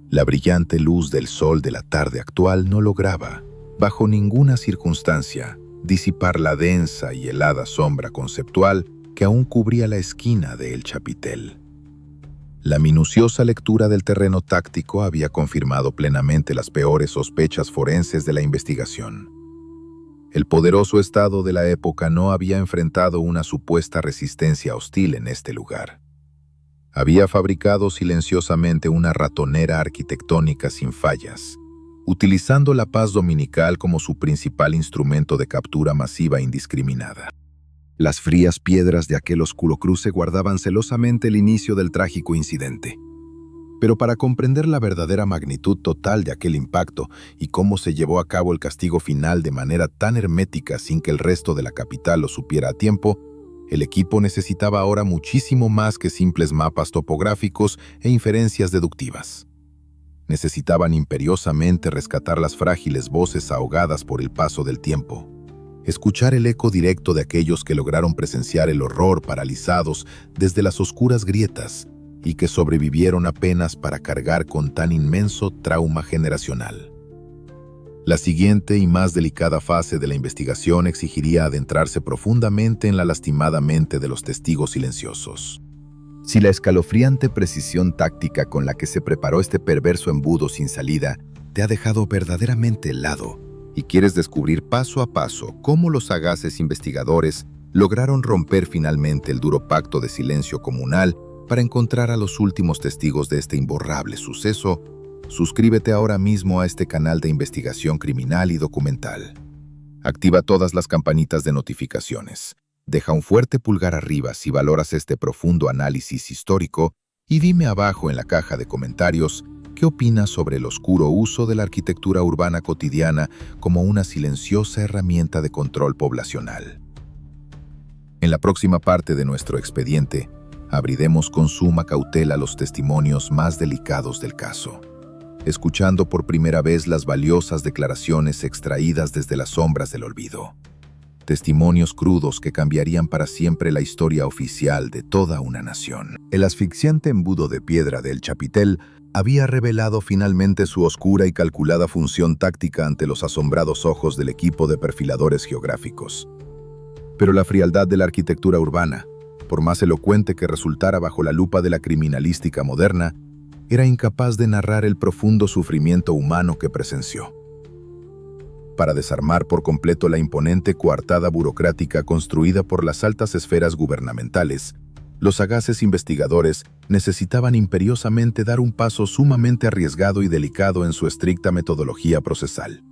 La brillante luz del sol de la tarde actual no lograba, bajo ninguna circunstancia, disipar la densa y helada sombra conceptual que aún cubría la esquina de El Chapitel. La minuciosa lectura del terreno táctico había confirmado plenamente las peores sospechas forenses de la investigación. El poderoso Estado de la época no había enfrentado una supuesta resistencia hostil en este lugar. Había fabricado silenciosamente una ratonera arquitectónica sin fallas, utilizando la paz dominical como su principal instrumento de captura masiva indiscriminada. Las frías piedras de aquel oscuro cruce guardaban celosamente el inicio del trágico incidente. Pero para comprender la verdadera magnitud total de aquel impacto y cómo se llevó a cabo el castigo final de manera tan hermética sin que el resto de la capital lo supiera a tiempo, el equipo necesitaba ahora muchísimo más que simples mapas topográficos e inferencias deductivas. Necesitaban imperiosamente rescatar las frágiles voces ahogadas por el paso del tiempo, escuchar el eco directo de aquellos que lograron presenciar el horror paralizados desde las oscuras grietas y que sobrevivieron apenas para cargar con tan inmenso trauma generacional. La siguiente y más delicada fase de la investigación exigiría adentrarse profundamente en la lastimada mente de los testigos silenciosos. Si la escalofriante precisión táctica con la que se preparó este perverso embudo sin salida te ha dejado verdaderamente helado, y quieres descubrir paso a paso cómo los sagaces investigadores lograron romper finalmente el duro pacto de silencio comunal para encontrar a los últimos testigos de este imborrable suceso, suscríbete ahora mismo a este canal de investigación criminal y documental. Activa todas las campanitas de notificaciones. Deja un fuerte pulgar arriba si valoras este profundo análisis histórico y dime abajo en la caja de comentarios ¿qué opinas sobre el oscuro uso de la arquitectura urbana cotidiana como una silenciosa herramienta de control poblacional? En la próxima parte de nuestro expediente, abriremos con suma cautela los testimonios más delicados del caso, escuchando por primera vez las valiosas declaraciones extraídas desde las sombras del olvido. Testimonios crudos que cambiarían para siempre la historia oficial de toda una nación. El asfixiante embudo de piedra del Chapitel había revelado finalmente su oscura y calculada función táctica ante los asombrados ojos del equipo de perfiladores geográficos. Pero la frialdad de la arquitectura urbana, por más elocuente que resultara bajo la lupa de la criminalística moderna, era incapaz de narrar el profundo sufrimiento humano que presenció. Para desarmar por completo la imponente coartada burocrática construida por las altas esferas gubernamentales, los sagaces investigadores necesitaban imperiosamente dar un paso sumamente arriesgado y delicado en su estricta metodología procesal.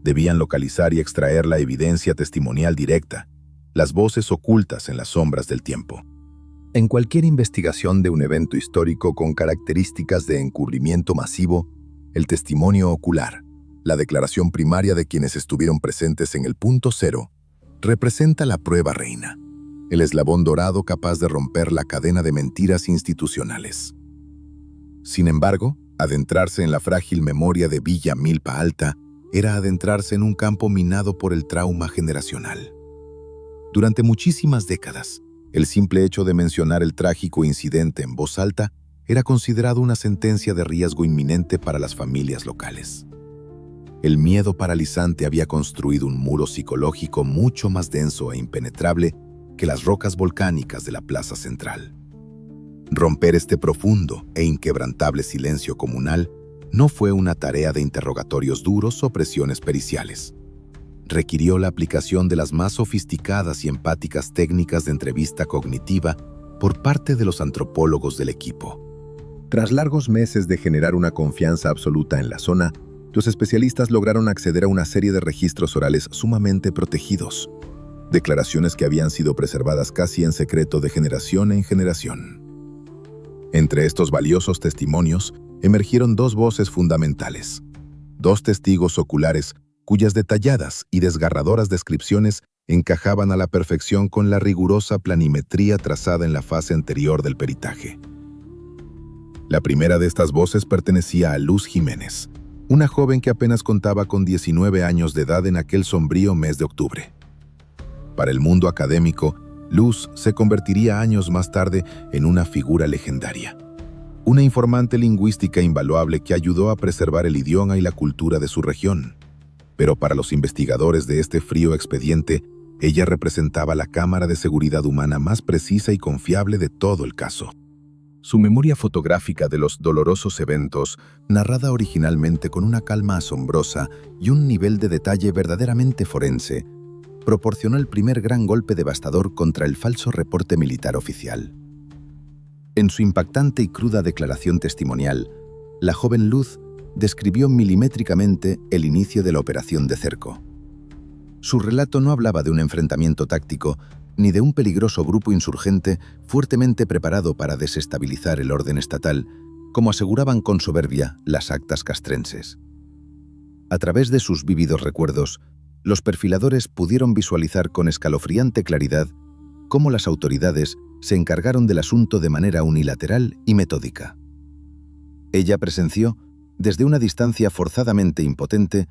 Debían localizar y extraer la evidencia testimonial directa, las voces ocultas en las sombras del tiempo. En cualquier investigación de un evento histórico con características de encubrimiento masivo, el testimonio ocular, la declaración primaria de quienes estuvieron presentes en el punto cero, representa la prueba reina, el eslabón dorado capaz de romper la cadena de mentiras institucionales. Sin embargo, adentrarse en la frágil memoria de Villa Milpa Alta era adentrarse en un campo minado por el trauma generacional. Durante muchísimas décadas, el simple hecho de mencionar el trágico incidente en voz alta era considerado una sentencia de riesgo inminente para las familias locales. El miedo paralizante había construido un muro psicológico mucho más denso e impenetrable que las rocas volcánicas de la plaza central. Romper este profundo e inquebrantable silencio comunal no fue una tarea de interrogatorios duros o presiones periciales. Requirió la aplicación de las más sofisticadas y empáticas técnicas de entrevista cognitiva por parte de los antropólogos del equipo. Tras largos meses de generar una confianza absoluta en la zona, los especialistas lograron acceder a una serie de registros orales sumamente protegidos, declaraciones que habían sido preservadas casi en secreto de generación en generación. Entre estos valiosos testimonios emergieron dos voces fundamentales, dos testigos oculares cuyas detalladas y desgarradoras descripciones encajaban a la perfección con la rigurosa planimetría trazada en la fase anterior del peritaje. La primera de estas voces pertenecía a Luz Jiménez, una joven que apenas contaba con 19 años de edad en aquel sombrío mes de octubre. Para el mundo académico, Luz se convertiría años más tarde en una figura legendaria, una informante lingüística invaluable que ayudó a preservar el idioma y la cultura de su región. Pero para los investigadores de este frío expediente, ella representaba la cámara de seguridad humana más precisa y confiable de todo el caso. Su memoria fotográfica de los dolorosos eventos, narrada originalmente con una calma asombrosa y un nivel de detalle verdaderamente forense, proporcionó el primer gran golpe devastador contra el falso reporte militar oficial. En su impactante y cruda declaración testimonial, la joven Luz describió milimétricamente el inicio de la operación de cerco. Su relato no hablaba de un enfrentamiento táctico, ni de un peligroso grupo insurgente fuertemente preparado para desestabilizar el orden estatal, como aseguraban con soberbia las actas castrenses. A través de sus vívidos recuerdos, los perfiladores pudieron visualizar con escalofriante claridad cómo las autoridades se encargaron del asunto de manera unilateral y metódica. Ella presenció, desde una distancia forzadamente impotente,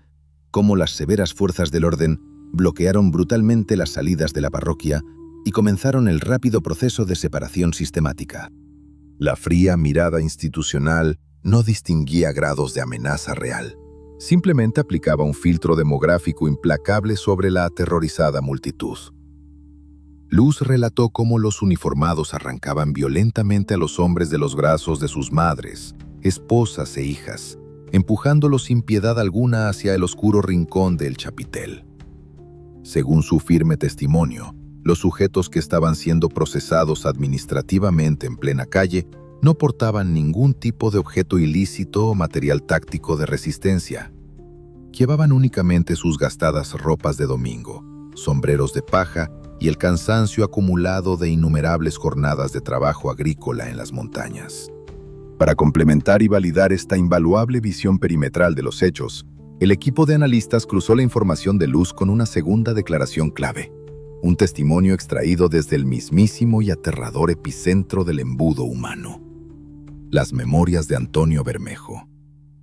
cómo las severas fuerzas del orden bloquearon brutalmente las salidas de la parroquia y comenzaron el rápido proceso de separación sistemática. La fría mirada institucional no distinguía grados de amenaza real. Simplemente aplicaba un filtro demográfico implacable sobre la aterrorizada multitud. Luz relató cómo los uniformados arrancaban violentamente a los hombres de los brazos de sus madres, esposas e hijas, empujándolos sin piedad alguna hacia el oscuro rincón del chapitel. Según su firme testimonio, los sujetos que estaban siendo procesados administrativamente en plena calle no portaban ningún tipo de objeto ilícito o material táctico de resistencia. Llevaban únicamente sus gastadas ropas de domingo, sombreros de paja y el cansancio acumulado de innumerables jornadas de trabajo agrícola en las montañas. Para complementar y validar esta invaluable visión perimetral de los hechos, el equipo de analistas cruzó la información de Luz con una segunda declaración clave, un testimonio extraído desde el mismísimo y aterrador epicentro del embudo humano. Las memorias de Antonio Bermejo,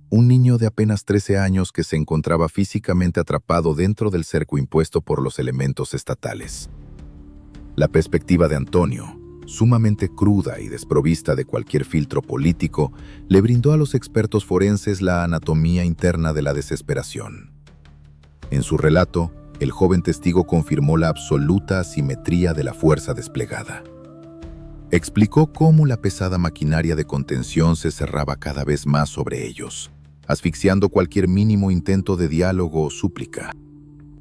un niño de apenas 13 años que se encontraba físicamente atrapado dentro del cerco impuesto por los elementos estatales. La perspectiva de Antonio, sumamente cruda y desprovista de cualquier filtro político, le brindó a los expertos forenses la anatomía interna de la desesperación. En su relato, el joven testigo confirmó la absoluta asimetría de la fuerza desplegada. Explicó cómo la pesada maquinaria de contención se cerraba cada vez más sobre ellos, asfixiando cualquier mínimo intento de diálogo o súplica.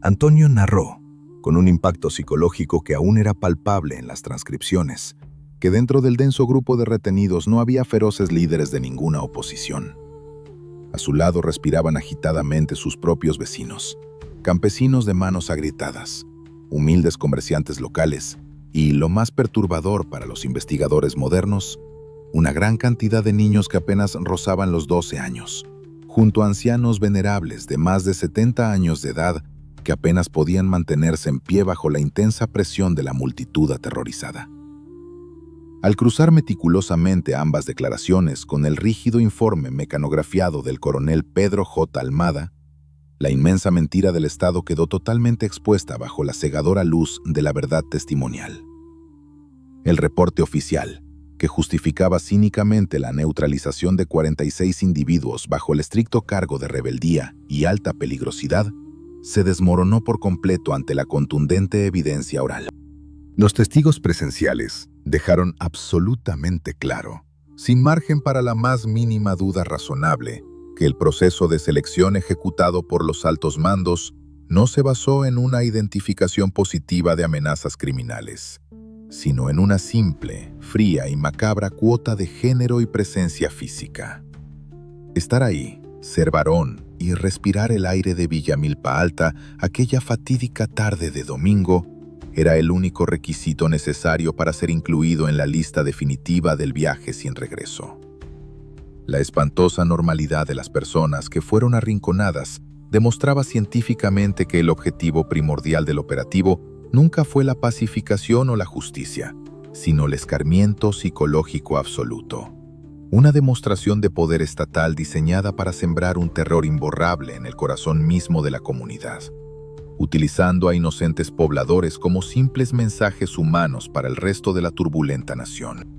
Antonio narró, con un impacto psicológico que aún era palpable en las transcripciones, que dentro del denso grupo de retenidos no había feroces líderes de ninguna oposición. A su lado respiraban agitadamente sus propios vecinos, campesinos de manos agrietadas, humildes comerciantes locales y, lo más perturbador para los investigadores modernos, una gran cantidad de niños que apenas rozaban los 12 años, junto a ancianos venerables de más de 70 años de edad que apenas podían mantenerse en pie bajo la intensa presión de la multitud aterrorizada. Al cruzar meticulosamente ambas declaraciones con el rígido informe mecanografiado del coronel Pedro J. Almada, la inmensa mentira del Estado quedó totalmente expuesta bajo la cegadora luz de la verdad testimonial. El reporte oficial, que justificaba cínicamente la neutralización de 46 individuos bajo el estricto cargo de rebeldía y alta peligrosidad, se desmoronó por completo ante la contundente evidencia oral. Los testigos presenciales dejaron absolutamente claro, sin margen para la más mínima duda razonable, que el proceso de selección ejecutado por los altos mandos no se basó en una identificación positiva de amenazas criminales, sino en una simple, fría y macabra cuota de género y presencia física. Estar ahí, ser varón y respirar el aire de Villa Milpa Alta aquella fatídica tarde de domingo era el único requisito necesario para ser incluido en la lista definitiva del viaje sin regreso. La espantosa normalidad de las personas que fueron arrinconadas demostraba científicamente que el objetivo primordial del operativo nunca fue la pacificación o la justicia, sino el escarmiento psicológico absoluto. Una demostración de poder estatal diseñada para sembrar un terror imborrable en el corazón mismo de la comunidad, utilizando a inocentes pobladores como simples mensajes humanos para el resto de la turbulenta nación.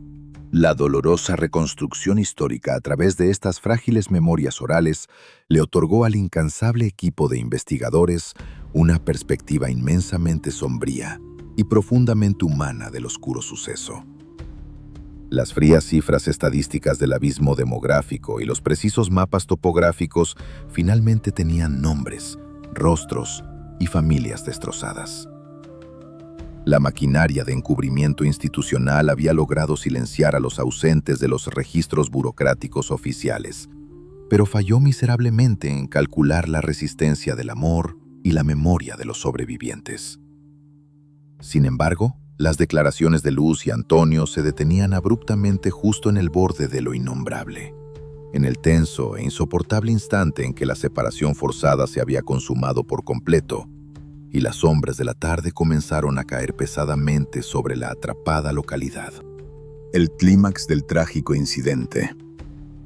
La dolorosa reconstrucción histórica a través de estas frágiles memorias orales le otorgó al incansable equipo de investigadores una perspectiva inmensamente sombría y profundamente humana del oscuro suceso. Las frías cifras estadísticas del abismo demográfico y los precisos mapas topográficos finalmente tenían nombres, rostros y familias destrozadas. La maquinaria de encubrimiento institucional había logrado silenciar a los ausentes de los registros burocráticos oficiales, pero falló miserablemente en calcular la resistencia del amor y la memoria de los sobrevivientes. Sin embargo, las declaraciones de Luz y Antonio se detenían abruptamente justo en el borde de lo innombrable, en el tenso e insoportable instante en que la separación forzada se había consumado por completo, y las sombras de la tarde comenzaron a caer pesadamente sobre la atrapada localidad. El clímax del trágico incidente.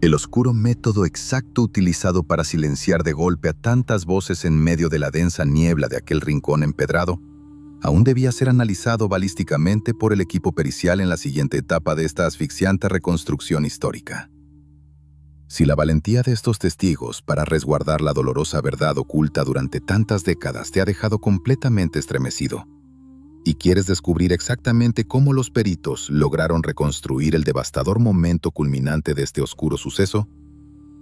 El oscuro método exacto utilizado para silenciar de golpe a tantas voces en medio de la densa niebla de aquel rincón empedrado, aún debía ser analizado balísticamente por el equipo pericial en la siguiente etapa de esta asfixiante reconstrucción histórica. Si la valentía de estos testigos para resguardar la dolorosa verdad oculta durante tantas décadas te ha dejado completamente estremecido, y quieres descubrir exactamente cómo los peritos lograron reconstruir el devastador momento culminante de este oscuro suceso,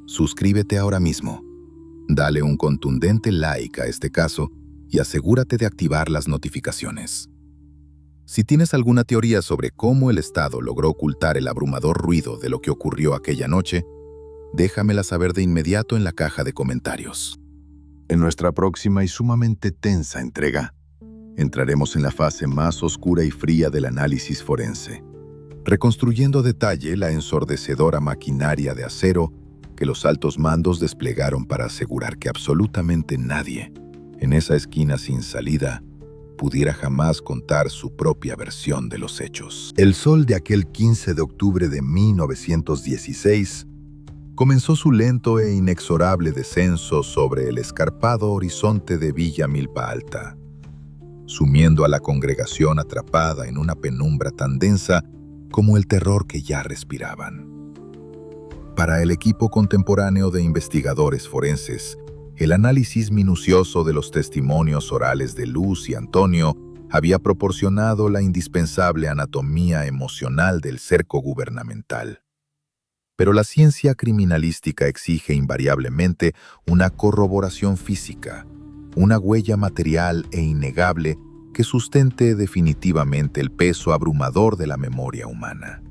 suscríbete ahora mismo, dale un contundente like a este caso y asegúrate de activar las notificaciones. Si tienes alguna teoría sobre cómo el Estado logró ocultar el abrumador ruido de lo que ocurrió aquella noche, déjamela saber de inmediato en la caja de comentarios. En nuestra próxima y sumamente tensa entrega, entraremos en la fase más oscura y fría del análisis forense, reconstruyendo a detalle la ensordecedora maquinaria de acero que los altos mandos desplegaron para asegurar que absolutamente nadie, en esa esquina sin salida, pudiera jamás contar su propia versión de los hechos. El sol de aquel 15 de octubre de 1916 comenzó su lento e inexorable descenso sobre el escarpado horizonte de Villa Milpa Alta, sumiendo a la congregación atrapada en una penumbra tan densa como el terror que ya respiraban. Para el equipo contemporáneo de investigadores forenses, el análisis minucioso de los testimonios orales de Luz y Antonio había proporcionado la indispensable anatomía emocional del cerco gubernamental. Pero la ciencia criminalística exige invariablemente una corroboración física, una huella material e innegable que sustente definitivamente el peso abrumador de la memoria humana.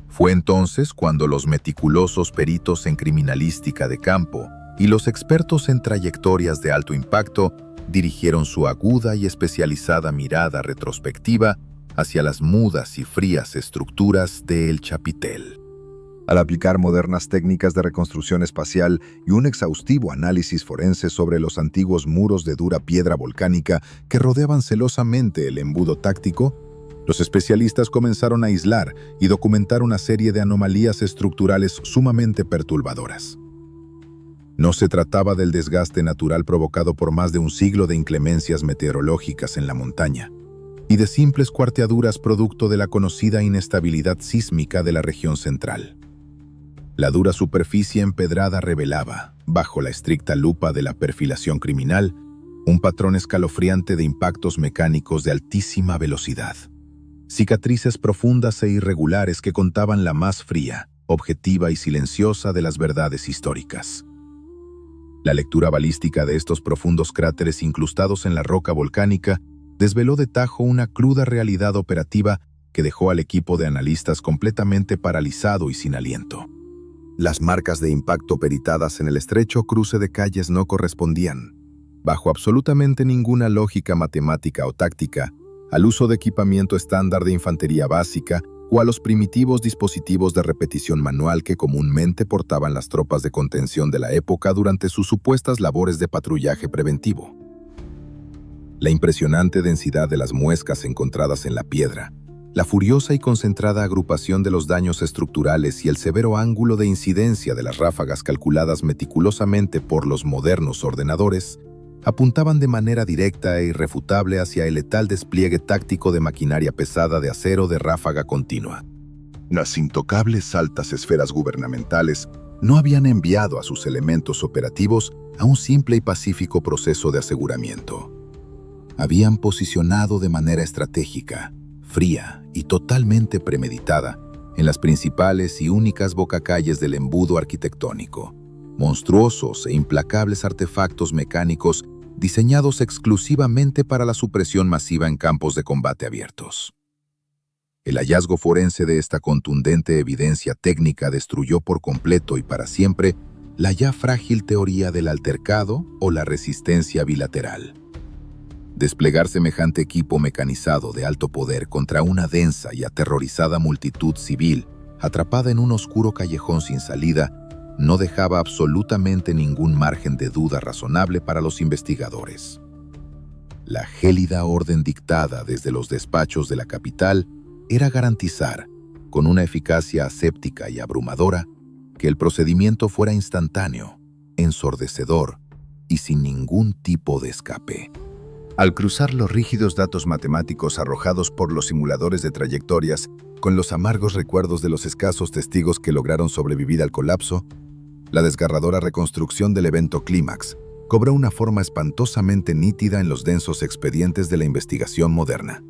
Fue entonces cuando los meticulosos peritos en criminalística de campo y los expertos en trayectorias de alto impacto dirigieron su aguda y especializada mirada retrospectiva hacia las mudas y frías estructuras de El Chapitel. Al aplicar modernas técnicas de reconstrucción espacial y un exhaustivo análisis forense sobre los antiguos muros de dura piedra volcánica que rodeaban celosamente el embudo táctico, los especialistas comenzaron a aislar y documentar una serie de anomalías estructurales sumamente perturbadoras. No se trataba del desgaste natural provocado por más de un siglo de inclemencias meteorológicas en la montaña y de simples cuarteaduras producto de la conocida inestabilidad sísmica de la región central. La dura superficie empedrada revelaba, bajo la estricta lupa de la perfilación criminal, Un patrón escalofriante de impactos mecánicos de altísima velocidad. Cicatrices profundas e irregulares que contaban la más fría, objetiva y silenciosa de las verdades históricas. La lectura balística de estos profundos cráteres incrustados en la roca volcánica desveló de tajo una cruda realidad operativa que dejó al equipo de analistas completamente paralizado y sin aliento. Las marcas de impacto peritadas en el estrecho cruce de calles no correspondían, bajo absolutamente ninguna lógica matemática o táctica, al uso de equipamiento estándar de infantería básica o a los primitivos dispositivos de repetición manual que comúnmente portaban las tropas de contención de la época durante sus supuestas labores de patrullaje preventivo. La impresionante densidad de las muescas encontradas en la piedra, la furiosa y concentrada agrupación de los daños estructurales y el severo ángulo de incidencia de las ráfagas calculadas meticulosamente por los modernos ordenadores, apuntaban de manera directa e irrefutable hacia el letal despliegue táctico de maquinaria pesada de acero de ráfaga continua. Las intocables altas esferas gubernamentales no habían enviado a sus elementos operativos a un simple y pacífico proceso de aseguramiento. Habían posicionado de manera estratégica, fría y totalmente premeditada en las principales y únicas bocacalles del embudo arquitectónico, monstruosos e implacables artefactos mecánicos diseñados exclusivamente para la supresión masiva en campos de combate abiertos. El hallazgo forense de esta contundente evidencia técnica destruyó por completo y para siempre la ya frágil teoría del altercado o la resistencia bilateral. Desplegar semejante equipo mecanizado de alto poder contra una densa y aterrorizada multitud civil, atrapada en un oscuro callejón sin salida, no dejaba absolutamente ningún margen de duda razonable para los investigadores. La gélida orden dictada desde los despachos de la capital era garantizar, con una eficacia aséptica y abrumadora, que el procedimiento fuera instantáneo, ensordecedor y sin ningún tipo de escape. Al cruzar los rígidos datos matemáticos arrojados por los simuladores de trayectorias con los amargos recuerdos de los escasos testigos que lograron sobrevivir al colapso, la desgarradora reconstrucción del evento clímax cobró una forma espantosamente nítida en los densos expedientes de la investigación moderna.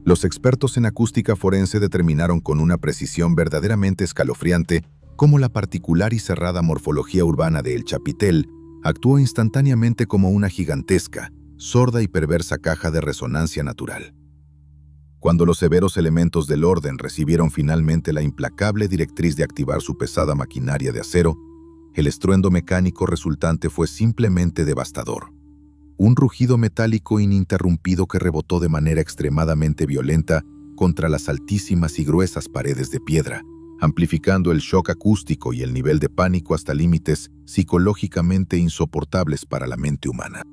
Los expertos en acústica forense determinaron con una precisión verdaderamente escalofriante cómo la particular y cerrada morfología urbana de El Chapitel actuó instantáneamente como una gigantesca, sorda y perversa caja de resonancia natural. Cuando los severos elementos del orden recibieron finalmente la implacable directriz de activar su pesada maquinaria de acero, el estruendo mecánico resultante fue simplemente devastador. Un rugido metálico ininterrumpido que rebotó de manera extremadamente violenta contra las altísimas y gruesas paredes de piedra, amplificando el shock acústico y el nivel de pánico hasta límites psicológicamente insoportables para la mente humana.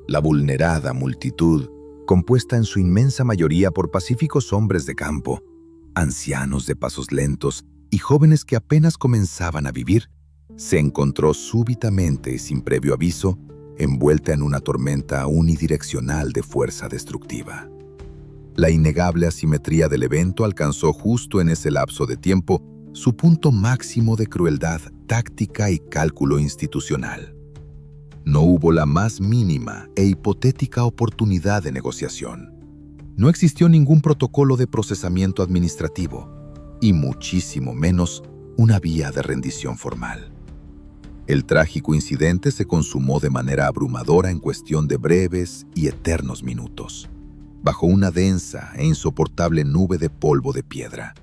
La vulnerada multitud, compuesta en su inmensa mayoría por pacíficos hombres de campo, ancianos de pasos lentos y jóvenes que apenas comenzaban a vivir, se encontró súbitamente y sin previo aviso envuelta en una tormenta unidireccional de fuerza destructiva. La innegable asimetría del evento alcanzó justo en ese lapso de tiempo su punto máximo de crueldad táctica y cálculo institucional. No hubo la más mínima e hipotética oportunidad de negociación. No existió ningún protocolo de procesamiento administrativo, y muchísimo menos una vía de rendición formal. El trágico incidente se consumó de manera abrumadora en cuestión de breves y eternos minutos, bajo una densa e insoportable nube de polvo de piedra,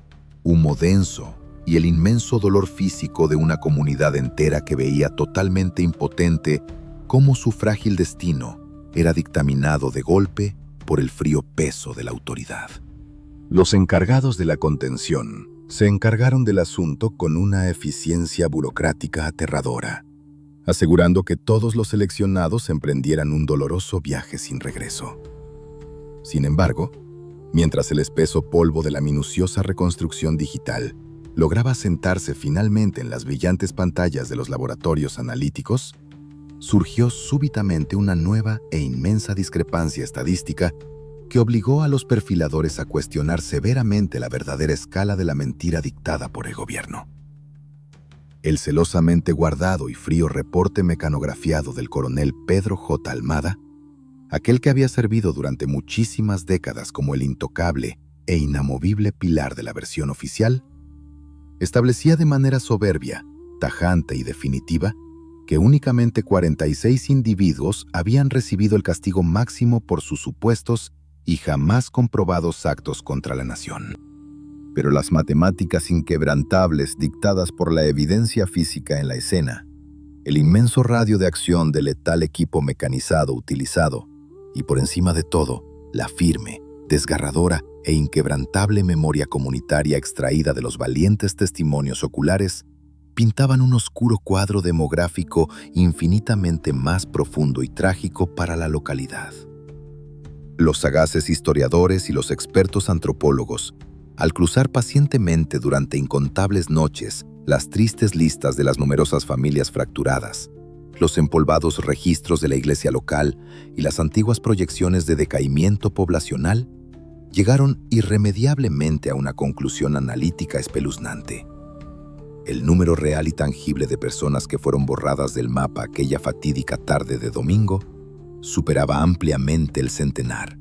humo denso y el inmenso dolor físico de una comunidad entera que veía totalmente impotente cómo su frágil destino era dictaminado de golpe por el frío peso de la autoridad. Los encargados de la contención se encargaron del asunto con una eficiencia burocrática aterradora, asegurando que todos los seleccionados emprendieran un doloroso viaje sin regreso. Sin embargo, mientras el espeso polvo de la minuciosa reconstrucción digital lograba sentarse finalmente en las brillantes pantallas de los laboratorios analíticos, surgió súbitamente una nueva e inmensa discrepancia estadística que obligó a los perfiladores a cuestionar severamente la verdadera escala de la mentira dictada por el gobierno. El celosamente guardado y frío reporte mecanografiado del coronel Pedro J. Almada, aquel que había servido durante muchísimas décadas como el intocable e inamovible pilar de la versión oficial, establecía de manera soberbia, tajante y definitiva que únicamente 46 individuos habían recibido el castigo máximo por sus supuestos y jamás comprobados actos contra la nación. Pero las matemáticas inquebrantables dictadas por la evidencia física en la escena, el inmenso radio de acción del letal equipo mecanizado utilizado, y por encima de todo, la firme, desgarradora e inquebrantable memoria comunitaria extraída de los valientes testimonios oculares, pintaban un oscuro cuadro demográfico infinitamente más profundo y trágico para la localidad. Los sagaces historiadores y los expertos antropólogos, al cruzar pacientemente durante incontables noches las tristes listas de las numerosas familias fracturadas, los empolvados registros de la iglesia local y las antiguas proyecciones de decaimiento poblacional, llegaron irremediablemente a una conclusión analítica espeluznante. El número real y tangible de personas que fueron borradas del mapa aquella fatídica tarde de domingo superaba ampliamente el centenar,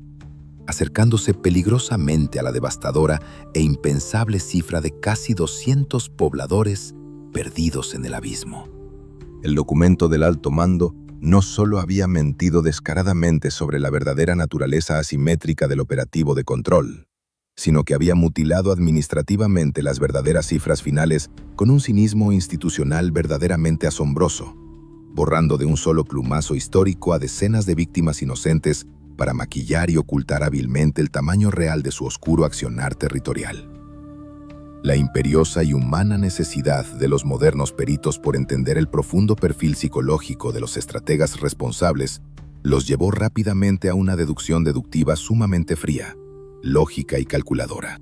acercándose peligrosamente a la devastadora e impensable cifra de casi 200 pobladores perdidos en el abismo. El documento del alto mando no solo había mentido descaradamente sobre la verdadera naturaleza asimétrica del operativo de control, sino que había mutilado administrativamente las verdaderas cifras finales con un cinismo institucional verdaderamente asombroso, borrando de un solo plumazo histórico a decenas de víctimas inocentes para maquillar y ocultar hábilmente el tamaño real de su oscuro accionar territorial. La imperiosa y humana necesidad de los modernos peritos por entender el profundo perfil psicológico de los estrategas responsables los llevó rápidamente a una deducción deductiva sumamente fría, lógica y calculadora.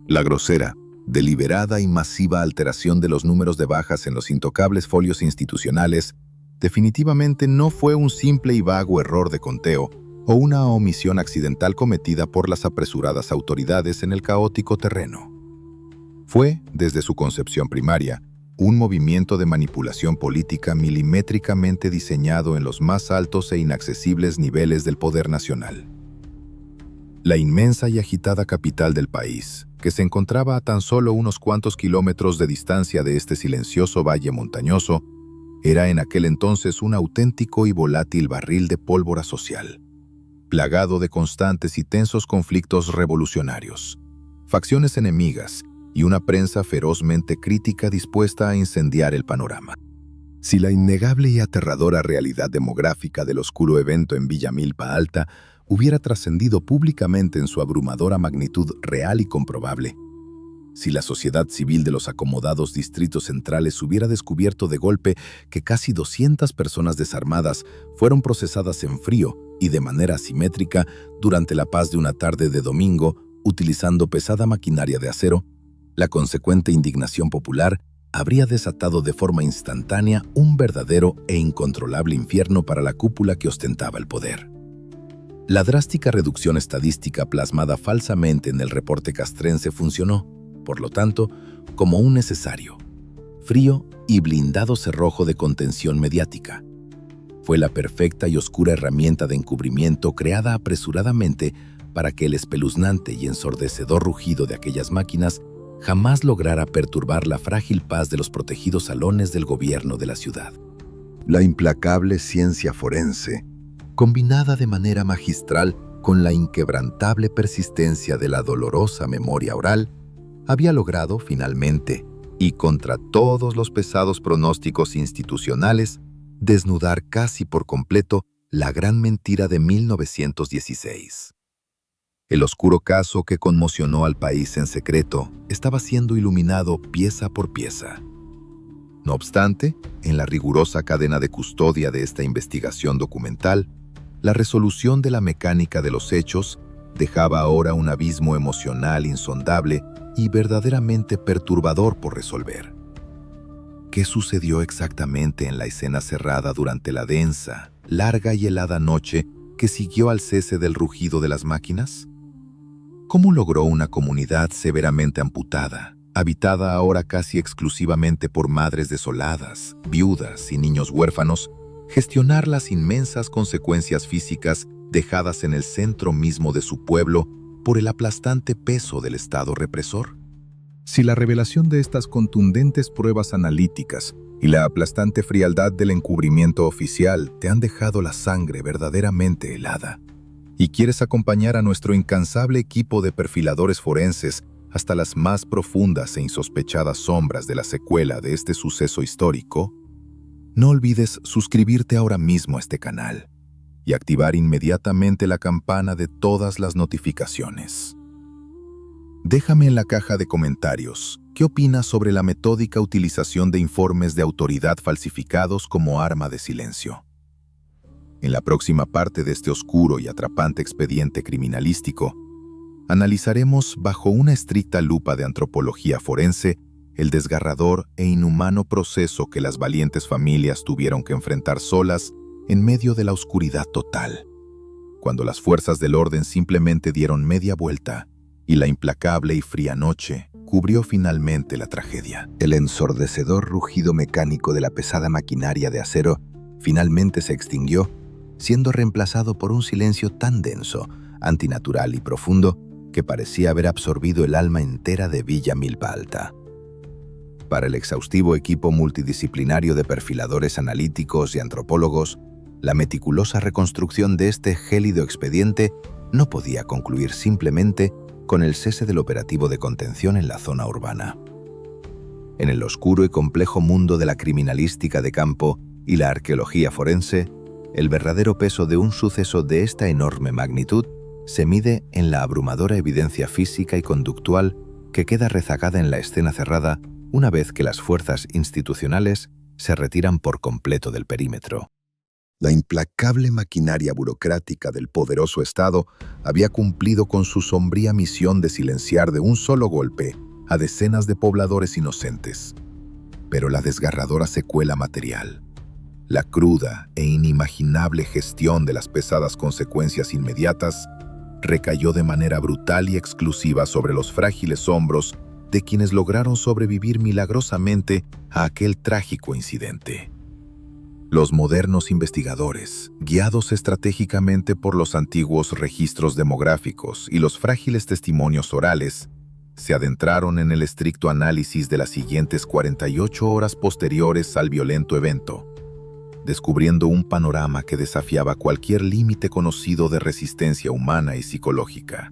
La grosera, deliberada y masiva alteración de los números de bajas en los intocables folios institucionales definitivamente no fue un simple y vago error de conteo o una omisión accidental cometida por las apresuradas autoridades en el caótico terreno. Fue, desde su concepción primaria, un movimiento de manipulación política milimétricamente diseñado en los más altos e inaccesibles niveles del poder nacional. La inmensa y agitada capital del país, que se encontraba a tan solo unos cuantos kilómetros de distancia de este silencioso valle montañoso, era en aquel entonces un auténtico y volátil barril de pólvora social, plagado de constantes y tensos conflictos revolucionarios, facciones enemigas y una prensa ferozmente crítica dispuesta a incendiar el panorama. Si la innegable y aterradora realidad demográfica del oscuro evento en Villa Milpa Alta hubiera trascendido públicamente en su abrumadora magnitud real y comprobable, si la sociedad civil de los acomodados distritos centrales hubiera descubierto de golpe que casi 200 personas desarmadas fueron procesadas en frío y de manera asimétrica durante la paz de una tarde de domingo, utilizando pesada maquinaria de acero, la consecuente indignación popular habría desatado de forma instantánea un verdadero e incontrolable infierno para la cúpula que ostentaba el poder. La drástica reducción estadística plasmada falsamente en el reporte castrense funcionó, por lo tanto, como un necesario, frío y blindado cerrojo de contención mediática. Fue la perfecta y oscura herramienta de encubrimiento creada apresuradamente para que el espeluznante y ensordecedor rugido de aquellas máquinas jamás lograra perturbar la frágil paz de los protegidos salones del gobierno de la ciudad. La implacable ciencia forense, combinada de manera magistral con la inquebrantable persistencia de la dolorosa memoria oral, había logrado finalmente, y contra todos los pesados pronósticos institucionales, desnudar casi por completo la gran mentira de 1916. El oscuro caso que conmocionó al país en secreto estaba siendo iluminado pieza por pieza. No obstante, en la rigurosa cadena de custodia de esta investigación documental, la resolución de la mecánica de los hechos dejaba ahora un abismo emocional insondable y verdaderamente perturbador por resolver. ¿Qué sucedió exactamente en la escena cerrada durante la densa, larga y helada noche que siguió al cese del rugido de las máquinas? ¿Cómo logró una comunidad severamente amputada, habitada ahora casi exclusivamente por madres desoladas, viudas y niños huérfanos, gestionar las inmensas consecuencias físicas dejadas en el centro mismo de su pueblo por el aplastante peso del Estado represor. Si la revelación de estas contundentes pruebas analíticas y la aplastante frialdad del encubrimiento oficial te han dejado la sangre verdaderamente helada, y quieres acompañar a nuestro incansable equipo de perfiladores forenses hasta las más profundas e insospechadas sombras de la secuela de este suceso histórico, no olvides suscribirte ahora mismo a este canal y activar inmediatamente la campana de todas las notificaciones. Déjame en la caja de comentarios qué opinas sobre la metódica utilización de informes de autoridad falsificados como arma de silencio. En la próxima parte de este oscuro y atrapante expediente criminalístico, analizaremos bajo una estricta lupa de antropología forense el desgarrador e inhumano proceso que las valientes familias tuvieron que enfrentar solas en medio de la oscuridad total, cuando las fuerzas del orden simplemente dieron media vuelta y la implacable y fría noche cubrió finalmente la tragedia. El ensordecedor rugido mecánico de la pesada maquinaria de acero finalmente se extinguió, siendo reemplazado por un silencio tan denso, antinatural y profundo que parecía haber absorbido el alma entera de Villa Milpa Alta. Para el exhaustivo equipo multidisciplinario de perfiladores analíticos y antropólogos, la meticulosa reconstrucción de este gélido expediente no podía concluir simplemente con el cese del operativo de contención en la zona urbana. En el oscuro y complejo mundo de la criminalística de campo y la arqueología forense, el verdadero peso de un suceso de esta enorme magnitud se mide en la abrumadora evidencia física y conductual que queda rezagada en la escena cerrada una vez que las fuerzas institucionales se retiran por completo del perímetro. La implacable maquinaria burocrática del poderoso Estado había cumplido con su sombría misión de silenciar de un solo golpe a decenas de pobladores inocentes. Pero la desgarradora secuela material, la cruda e inimaginable gestión de las pesadas consecuencias inmediatas, recayó de manera brutal y exclusiva sobre los frágiles hombros de quienes lograron sobrevivir milagrosamente a aquel trágico incidente. Los modernos investigadores, guiados estratégicamente por los antiguos registros demográficos y los frágiles testimonios orales, se adentraron en el estricto análisis de las siguientes 48 horas posteriores al violento evento, descubriendo un panorama que desafiaba cualquier límite conocido de resistencia humana y psicológica.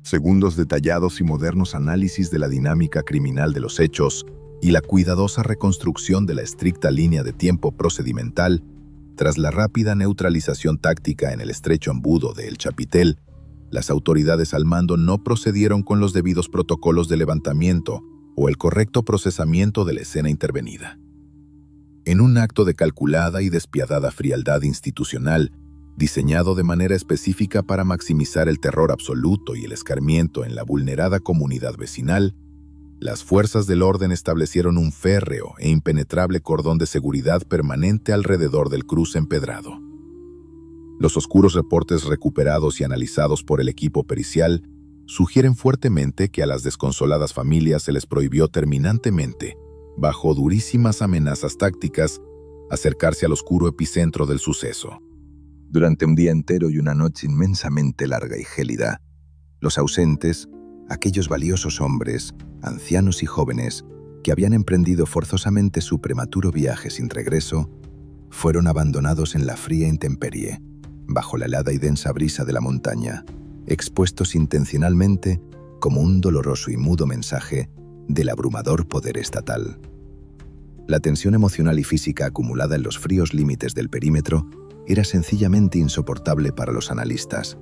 Segundos detallados y modernos análisis de la dinámica criminal de los hechos y la cuidadosa reconstrucción de la estricta línea de tiempo procedimental, tras la rápida neutralización táctica en el estrecho embudo de El Chapitel, las autoridades al mando no procedieron con los debidos protocolos de levantamiento o el correcto procesamiento de la escena intervenida. En un acto de calculada y despiadada frialdad institucional, diseñado de manera específica para maximizar el terror absoluto y el escarmiento en la vulnerada comunidad vecinal, las fuerzas del orden establecieron un férreo e impenetrable cordón de seguridad permanente alrededor del cruce empedrado. Los oscuros reportes recuperados y analizados por el equipo pericial sugieren fuertemente que a las desconsoladas familias se les prohibió terminantemente, bajo durísimas amenazas tácticas, acercarse al oscuro epicentro del suceso. Durante un día entero y una noche inmensamente larga y gélida, los ausentes, aquellos valiosos hombres, ancianos y jóvenes, que habían emprendido forzosamente su prematuro viaje sin regreso, fueron abandonados en la fría intemperie, bajo la helada y densa brisa de la montaña, expuestos intencionalmente como un doloroso y mudo mensaje del abrumador poder estatal. La tensión emocional y física acumulada en los fríos límites del perímetro era sencillamente insoportable para los analistas.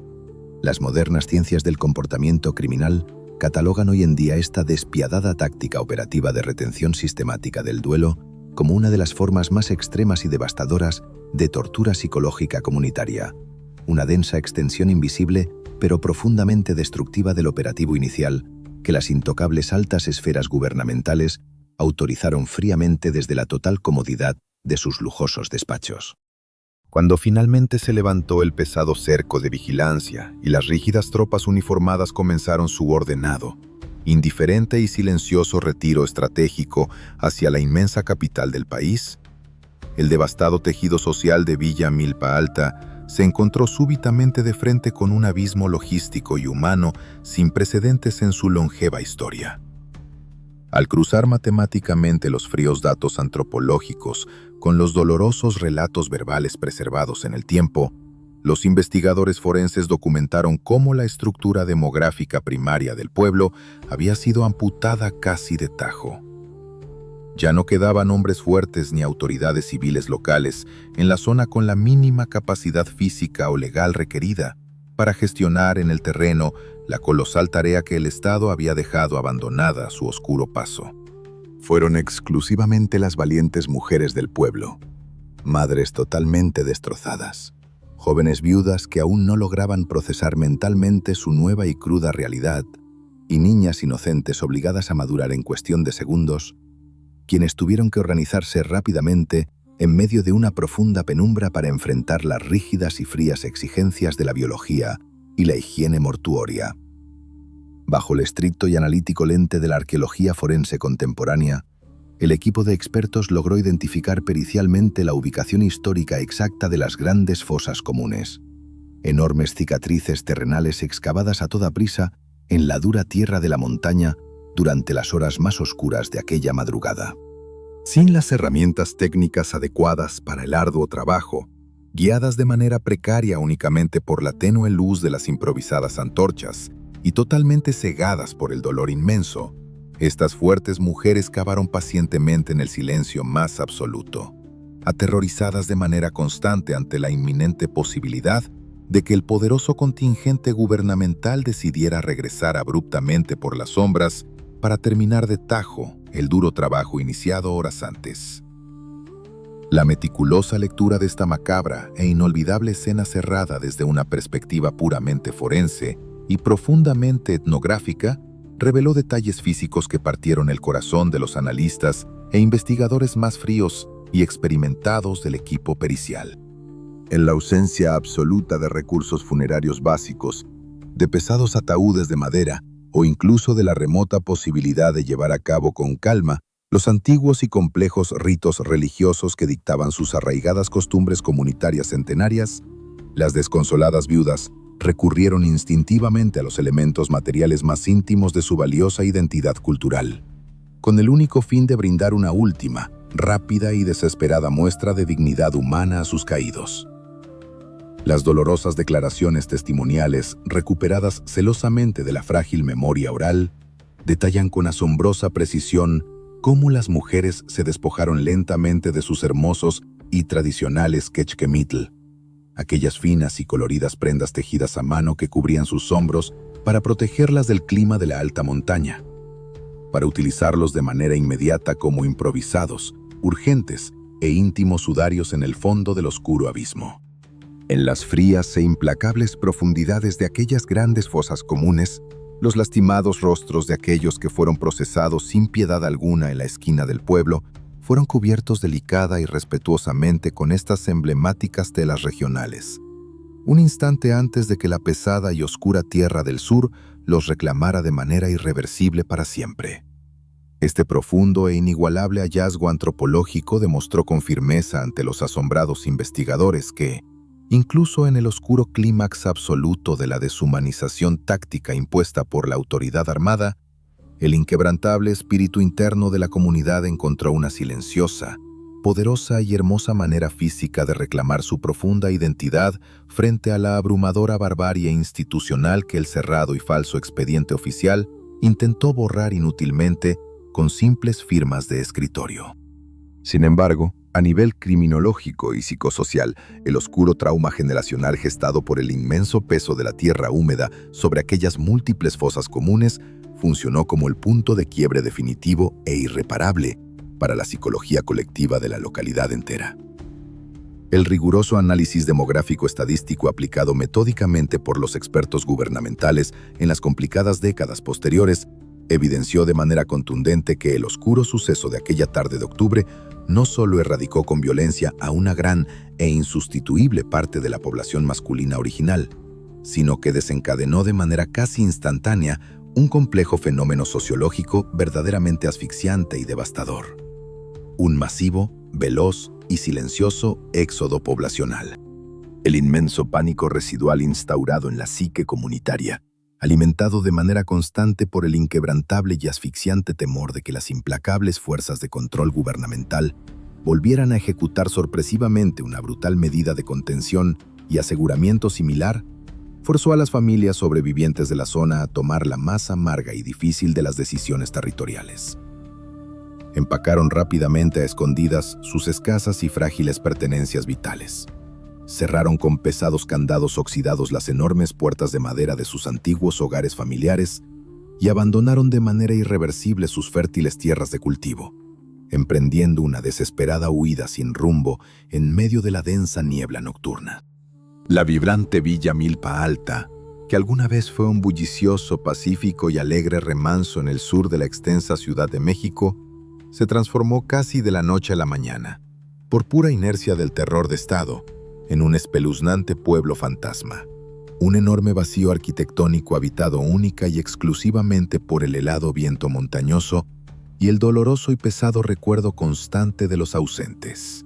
Las modernas ciencias del comportamiento criminal catalogan hoy en día esta despiadada táctica operativa de retención sistemática del duelo como una de las formas más extremas y devastadoras de tortura psicológica comunitaria, una densa extensión invisible pero profundamente destructiva del operativo inicial que las intocables altas esferas gubernamentales autorizaron fríamente desde la total comodidad de sus lujosos despachos. Cuando finalmente se levantó el pesado cerco de vigilancia y las rígidas tropas uniformadas comenzaron su ordenado, indiferente y silencioso retiro estratégico hacia la inmensa capital del país, el devastado tejido social de Villa Milpa Alta se encontró súbitamente de frente con un abismo logístico y humano sin precedentes en su longeva historia. Al cruzar matemáticamente los fríos datos antropológicos con los dolorosos relatos verbales preservados en el tiempo, los investigadores forenses documentaron cómo la estructura demográfica primaria del pueblo había sido amputada casi de tajo. Ya no quedaban hombres fuertes ni autoridades civiles locales en la zona con la mínima capacidad física o legal requerida para gestionar en el terreno la colosal tarea que el Estado había dejado abandonada a su oscuro paso. Fueron exclusivamente las valientes mujeres del pueblo, madres totalmente destrozadas, jóvenes viudas que aún no lograban procesar mentalmente su nueva y cruda realidad, y niñas inocentes obligadas a madurar en cuestión de segundos, quienes tuvieron que organizarse rápidamente en medio de una profunda penumbra para enfrentar las rígidas y frías exigencias de la biología y la higiene mortuoria. Bajo el estricto y analítico lente de la arqueología forense contemporánea, el equipo de expertos logró identificar pericialmente la ubicación histórica exacta de las grandes fosas comunes, enormes cicatrices terrenales excavadas a toda prisa en la dura tierra de la montaña durante las horas más oscuras de aquella madrugada. Sin las herramientas técnicas adecuadas para el arduo trabajo, guiadas de manera precaria únicamente por la tenue luz de las improvisadas antorchas y totalmente cegadas por el dolor inmenso, estas fuertes mujeres cavaron pacientemente en el silencio más absoluto, aterrorizadas de manera constante ante la inminente posibilidad de que el poderoso contingente gubernamental decidiera regresar abruptamente por las sombras para terminar de tajo el duro trabajo iniciado horas antes. La meticulosa lectura de esta macabra e inolvidable escena cerrada desde una perspectiva puramente forense y profundamente etnográfica reveló detalles físicos que partieron el corazón de los analistas e investigadores más fríos y experimentados del equipo pericial. En la ausencia absoluta de recursos funerarios básicos, de pesados ataúdes de madera o incluso de la remota posibilidad de llevar a cabo con calma los antiguos y complejos ritos religiosos que dictaban sus arraigadas costumbres comunitarias centenarias, las desconsoladas viudas recurrieron instintivamente a los elementos materiales más íntimos de su valiosa identidad cultural, con el único fin de brindar una última, rápida y desesperada muestra de dignidad humana a sus caídos. Las dolorosas declaraciones testimoniales, recuperadas celosamente de la frágil memoria oral, detallan con asombrosa precisión cómo las mujeres se despojaron lentamente de sus hermosos y tradicionales quechquemitl, aquellas finas y coloridas prendas tejidas a mano que cubrían sus hombros para protegerlas del clima de la alta montaña, para utilizarlos de manera inmediata como improvisados, urgentes e íntimos sudarios en el fondo del oscuro abismo. En las frías e implacables profundidades de aquellas grandes fosas comunes, los lastimados rostros de aquellos que fueron procesados sin piedad alguna en la esquina del pueblo fueron cubiertos delicada y respetuosamente con estas emblemáticas telas regionales, un instante antes de que la pesada y oscura tierra del sur los reclamara de manera irreversible para siempre. Este profundo e inigualable hallazgo antropológico demostró con firmeza ante los asombrados investigadores que, incluso en el oscuro clímax absoluto de la deshumanización táctica impuesta por la autoridad armada, el inquebrantable espíritu interno de la comunidad encontró una silenciosa, poderosa y hermosa manera física de reclamar su profunda identidad frente a la abrumadora barbarie institucional que el cerrado y falso expediente oficial intentó borrar inútilmente con simples firmas de escritorio. Sin embargo, a nivel criminológico y psicosocial, el oscuro trauma generacional gestado por el inmenso peso de la tierra húmeda sobre aquellas múltiples fosas comunes funcionó como el punto de quiebre definitivo e irreparable para la psicología colectiva de la localidad entera. El riguroso análisis demográfico estadístico aplicado metódicamente por los expertos gubernamentales en las complicadas décadas posteriores evidenció de manera contundente que el oscuro suceso de aquella tarde de octubre no solo erradicó con violencia a una gran e insustituible parte de la población masculina original, sino que desencadenó de manera casi instantánea un complejo fenómeno sociológico verdaderamente asfixiante y devastador. Un masivo, veloz y silencioso éxodo poblacional. El inmenso pánico residual instaurado en la psique comunitaria, alimentado de manera constante por el inquebrantable y asfixiante temor de que las implacables fuerzas de control gubernamental volvieran a ejecutar sorpresivamente una brutal medida de contención y aseguramiento similar, forzó a las familias sobrevivientes de la zona a tomar la más amarga y difícil de las decisiones territoriales. Empacaron rápidamente a escondidas sus escasas y frágiles pertenencias vitales. Cerraron con pesados candados oxidados las enormes puertas de madera de sus antiguos hogares familiares y abandonaron de manera irreversible sus fértiles tierras de cultivo, emprendiendo una desesperada huida sin rumbo en medio de la densa niebla nocturna. La vibrante Villa Milpa Alta, que alguna vez fue un bullicioso, pacífico y alegre remanso en el sur de la extensa Ciudad de México, se transformó casi de la noche a la mañana, por pura inercia del terror de Estado, en un espeluznante pueblo fantasma. Un enorme vacío arquitectónico habitado única y exclusivamente por el helado viento montañoso y el doloroso y pesado recuerdo constante de los ausentes.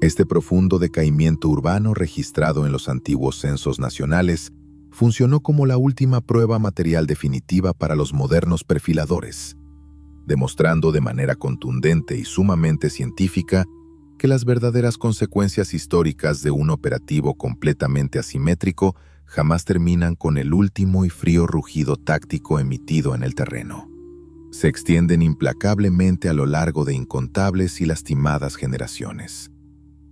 Este profundo decaimiento urbano registrado en los antiguos censos nacionales funcionó como la última prueba material definitiva para los modernos perfiladores, demostrando de manera contundente y sumamente científica que las verdaderas consecuencias históricas de un operativo completamente asimétrico jamás terminan con el último y frío rugido táctico emitido en el terreno. Se extienden implacablemente a lo largo de incontables y lastimadas generaciones,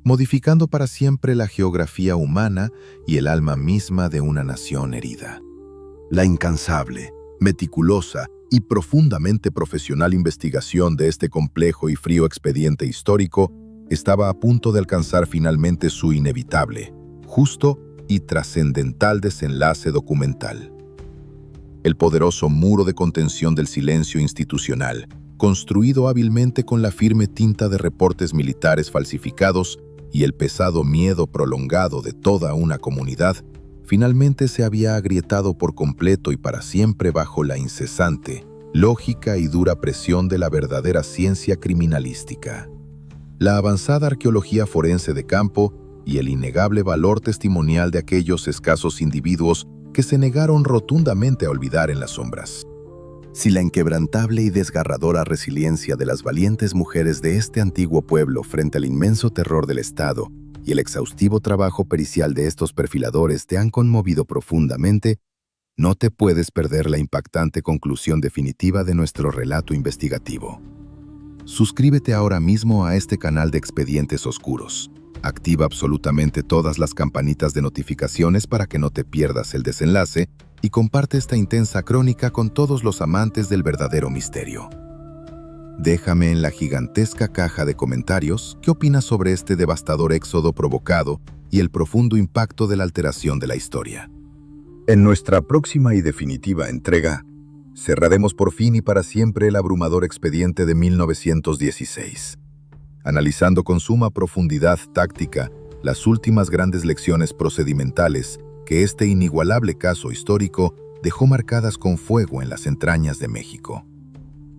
modificando para siempre la geografía humana y el alma misma de una nación herida. La incansable, meticulosa y profundamente profesional investigación de este complejo y frío expediente histórico estaba a punto de alcanzar finalmente su inevitable, justo y trascendental desenlace documental. El poderoso muro de contención del silencio institucional, construido hábilmente con la firme tinta de reportes militares falsificados y el pesado miedo prolongado de toda una comunidad, finalmente se había agrietado por completo y para siempre bajo la incesante, lógica y dura presión de la verdadera ciencia criminalística. La avanzada arqueología forense de campo y el innegable valor testimonial de aquellos escasos individuos que se negaron rotundamente a olvidar en las sombras. Si la inquebrantable y desgarradora resiliencia de las valientes mujeres de este antiguo pueblo frente al inmenso terror del Estado y el exhaustivo trabajo pericial de estos perfiladores te han conmovido profundamente, no te puedes perder la impactante conclusión definitiva de nuestro relato investigativo. Suscríbete ahora mismo a este canal de Expedientes Oscuros. Activa absolutamente todas las campanitas de notificaciones para que no te pierdas el desenlace y comparte esta intensa crónica con todos los amantes del verdadero misterio. Déjame en la gigantesca caja de comentarios qué opinas sobre este devastador éxodo provocado y el profundo impacto de la alteración de la historia. En nuestra próxima y definitiva entrega, cerraremos por fin y para siempre el abrumador expediente de 1916, analizando con suma profundidad táctica las últimas grandes lecciones procedimentales que este inigualable caso histórico dejó marcadas con fuego en las entrañas de México,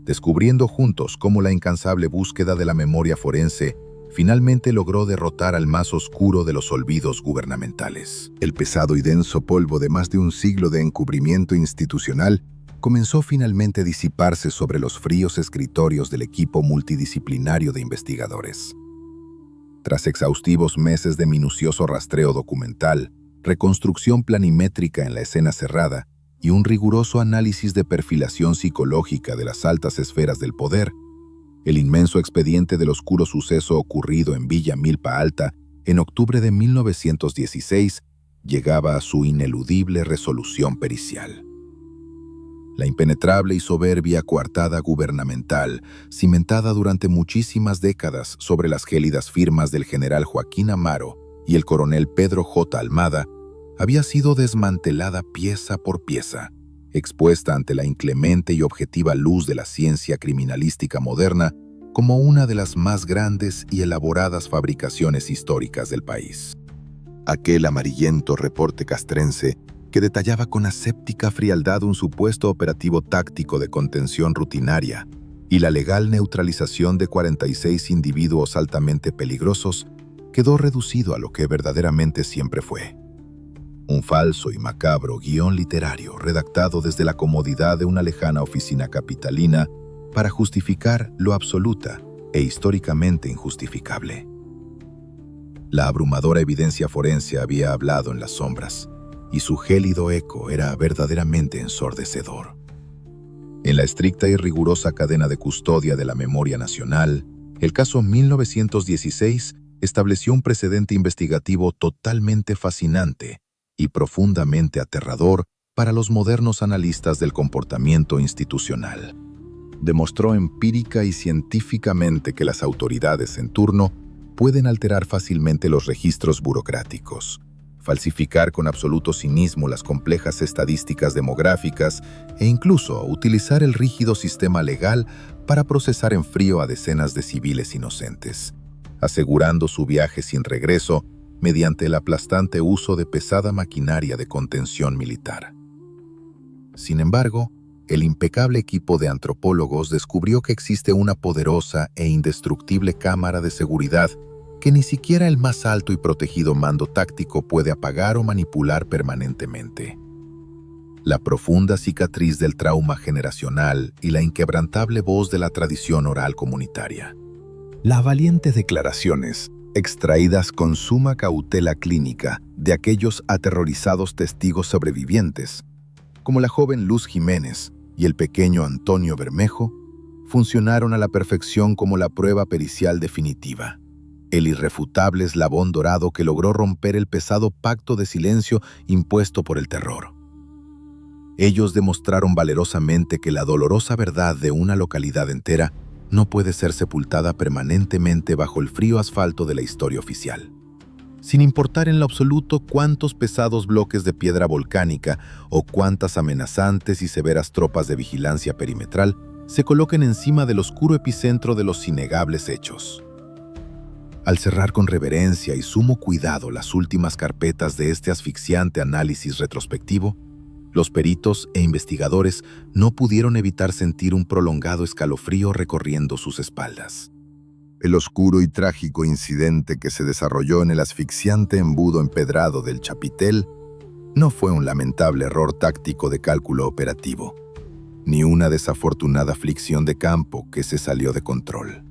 descubriendo juntos cómo la incansable búsqueda de la memoria forense finalmente logró derrotar al más oscuro de los olvidos gubernamentales. El pesado y denso polvo de más de un siglo de encubrimiento institucional comenzó finalmente a disiparse sobre los fríos escritorios del equipo multidisciplinario de investigadores. Tras exhaustivos meses de minucioso rastreo documental, reconstrucción planimétrica en la escena cerrada y un riguroso análisis de perfilación psicológica de las altas esferas del poder, el inmenso expediente del oscuro suceso ocurrido en Villa Milpa Alta en octubre de 1916 llegaba a su ineludible resolución pericial. La impenetrable y soberbia coartada gubernamental, cimentada durante muchísimas décadas sobre las gélidas firmas del general Joaquín Amaro y el coronel Pedro J. Almada, había sido desmantelada pieza por pieza, expuesta ante la inclemente y objetiva luz de la ciencia criminalística moderna como una de las más grandes y elaboradas fabricaciones históricas del país. Aquel amarillento reporte castrense que detallaba con aséptica frialdad un supuesto operativo táctico de contención rutinaria y la legal neutralización de 46 individuos altamente peligrosos, quedó reducido a lo que verdaderamente siempre fue: un falso y macabro guión literario redactado desde la comodidad de una lejana oficina capitalina para justificar lo absoluta e históricamente injustificable. La abrumadora evidencia forense había hablado en las sombras, y su gélido eco era verdaderamente ensordecedor. En la estricta y rigurosa cadena de custodia de la memoria nacional, el caso 1916 estableció un precedente investigativo totalmente fascinante y profundamente aterrador para los modernos analistas del comportamiento institucional. Demostró empírica y científicamente que las autoridades en turno pueden alterar fácilmente los registros burocráticos, falsificar con absoluto cinismo las complejas estadísticas demográficas e incluso utilizar el rígido sistema legal para procesar en frío a decenas de civiles inocentes, asegurando su viaje sin regreso mediante el aplastante uso de pesada maquinaria de contención militar. Sin embargo, el impecable equipo de antropólogos descubrió que existe una poderosa e indestructible cámara de seguridad que ni siquiera el más alto y protegido mando táctico puede apagar o manipular permanentemente: la profunda cicatriz del trauma generacional y la inquebrantable voz de la tradición oral comunitaria. Las valientes declaraciones, extraídas con suma cautela clínica de aquellos aterrorizados testigos sobrevivientes, como la joven Luz Jiménez y el pequeño Antonio Bermejo, funcionaron a la perfección como la prueba pericial definitiva, el irrefutable eslabón dorado que logró romper el pesado pacto de silencio impuesto por el terror. Ellos demostraron valerosamente que la dolorosa verdad de una localidad entera no puede ser sepultada permanentemente bajo el frío asfalto de la historia oficial, sin importar en lo absoluto cuántos pesados bloques de piedra volcánica o cuántas amenazantes y severas tropas de vigilancia perimetral se coloquen encima del oscuro epicentro de los innegables hechos. Al cerrar con reverencia y sumo cuidado las últimas carpetas de este asfixiante análisis retrospectivo, los peritos e investigadores no pudieron evitar sentir un prolongado escalofrío recorriendo sus espaldas. El oscuro y trágico incidente que se desarrolló en el asfixiante embudo empedrado del Chapitel no fue un lamentable error táctico de cálculo operativo, ni una desafortunada aflicción de campo que se salió de control.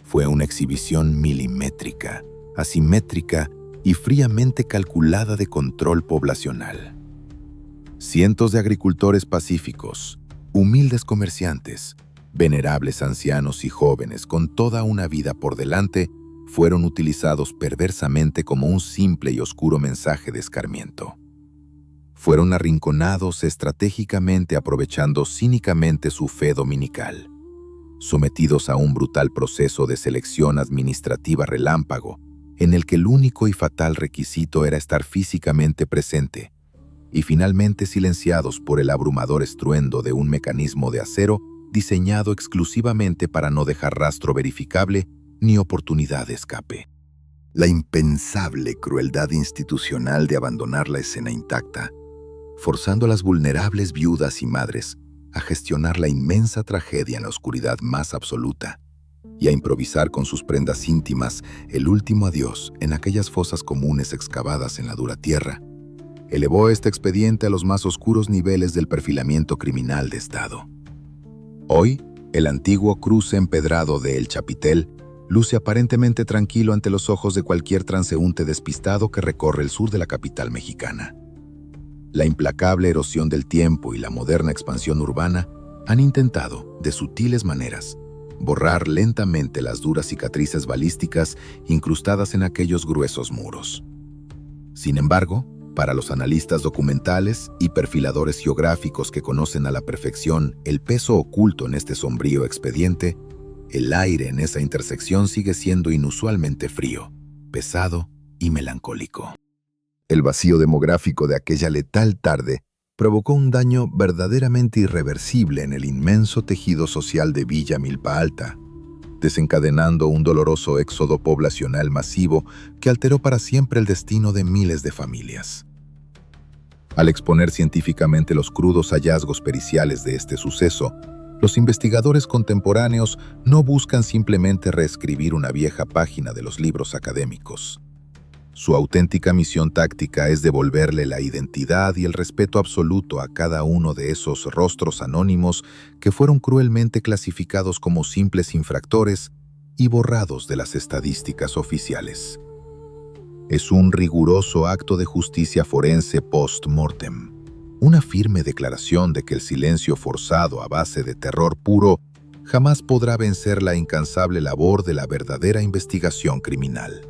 Fue una exhibición milimétrica, asimétrica y fríamente calculada de control poblacional. Cientos de agricultores pacíficos, humildes comerciantes, venerables ancianos y jóvenes con toda una vida por delante fueron utilizados perversamente como un simple y oscuro mensaje de escarmiento. Fueron arrinconados estratégicamente aprovechando cínicamente su fe dominical, sometidos a un brutal proceso de selección administrativa relámpago, en el que el único y fatal requisito era estar físicamente presente, y finalmente silenciados por el abrumador estruendo de un mecanismo de acero diseñado exclusivamente para no dejar rastro verificable ni oportunidad de escape. La impensable crueldad institucional de abandonar la escena intacta, forzando a las vulnerables viudas y madres a gestionar la inmensa tragedia en la oscuridad más absoluta y a improvisar con sus prendas íntimas el último adiós en aquellas fosas comunes excavadas en la dura tierra, elevó este expediente a los más oscuros niveles del perfilamiento criminal de Estado. Hoy, el antiguo cruce empedrado de El Chapitel luce aparentemente tranquilo ante los ojos de cualquier transeúnte despistado que recorre el sur de la capital mexicana. La implacable erosión del tiempo y la moderna expansión urbana han intentado, de sutiles maneras, borrar lentamente las duras cicatrices balísticas incrustadas en aquellos gruesos muros. Sin embargo, para los analistas documentales y perfiladores geográficos que conocen a la perfección el peso oculto en este sombrío expediente, el aire en esa intersección sigue siendo inusualmente frío, pesado y melancólico. El vacío demográfico de aquella letal tarde provocó un daño verdaderamente irreversible en el inmenso tejido social de Villa Milpa Alta, desencadenando un doloroso éxodo poblacional masivo que alteró para siempre el destino de miles de familias. Al exponer científicamente los crudos hallazgos periciales de este suceso, los investigadores contemporáneos no buscan simplemente reescribir una vieja página de los libros académicos. Su auténtica misión táctica es devolverle la identidad y el respeto absoluto a cada uno de esos rostros anónimos que fueron cruelmente clasificados como simples infractores y borrados de las estadísticas oficiales. Es un riguroso acto de justicia forense post-mortem, una firme declaración de que el silencio forzado a base de terror puro jamás podrá vencer la incansable labor de la verdadera investigación criminal.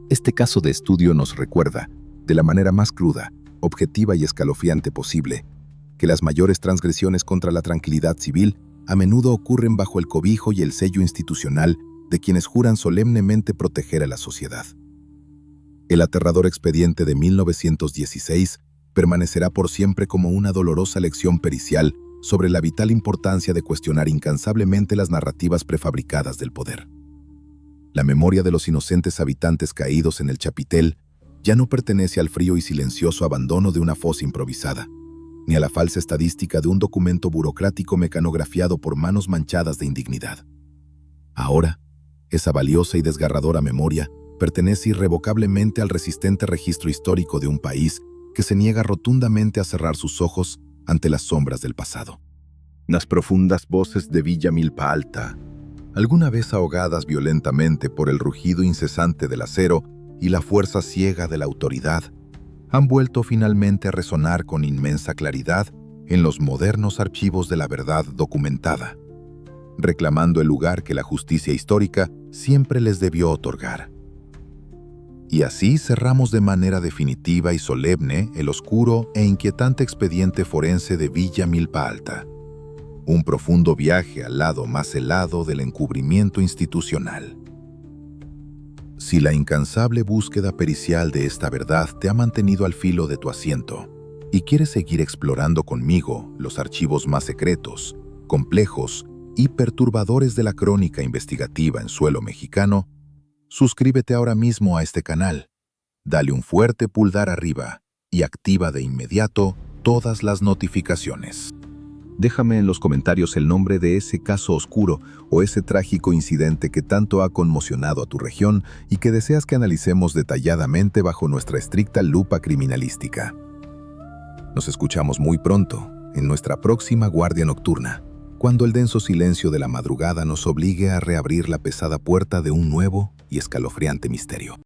Este caso de estudio nos recuerda, de la manera más cruda, objetiva y escalofriante posible, que las mayores transgresiones contra la tranquilidad civil a menudo ocurren bajo el cobijo y el sello institucional de quienes juran solemnemente proteger a la sociedad. El aterrador expediente de 1916 permanecerá por siempre como una dolorosa lección pericial sobre la vital importancia de cuestionar incansablemente las narrativas prefabricadas del poder. La memoria de los inocentes habitantes caídos en el Chapitel ya no pertenece al frío y silencioso abandono de una fosa improvisada, ni a la falsa estadística de un documento burocrático mecanografiado por manos manchadas de indignidad. Ahora, esa valiosa y desgarradora memoria pertenece irrevocablemente al resistente registro histórico de un país que se niega rotundamente a cerrar sus ojos ante las sombras del pasado. Las profundas voces de Villa Milpa Alta, alguna vez ahogadas violentamente por el rugido incesante del acero y la fuerza ciega de la autoridad, han vuelto finalmente a resonar con inmensa claridad en los modernos archivos de la verdad documentada, reclamando el lugar que la justicia histórica siempre les debió otorgar. Y así cerramos de manera definitiva y solemne el oscuro e inquietante expediente forense de Villa Milpa Alta, un profundo viaje al lado más helado del encubrimiento institucional. Si la incansable búsqueda pericial de esta verdad te ha mantenido al filo de tu asiento y quieres seguir explorando conmigo los archivos más secretos, complejos y perturbadores de la crónica investigativa en suelo mexicano, suscríbete ahora mismo a este canal, dale un fuerte pulgar arriba y activa de inmediato todas las notificaciones. Déjame en los comentarios el nombre de ese caso oscuro o ese trágico incidente que tanto ha conmocionado a tu región y que deseas que analicemos detalladamente bajo nuestra estricta lupa criminalística. Nos escuchamos muy pronto en nuestra próxima guardia nocturna, cuando el denso silencio de la madrugada nos obligue a reabrir la pesada puerta de un nuevo y escalofriante misterio.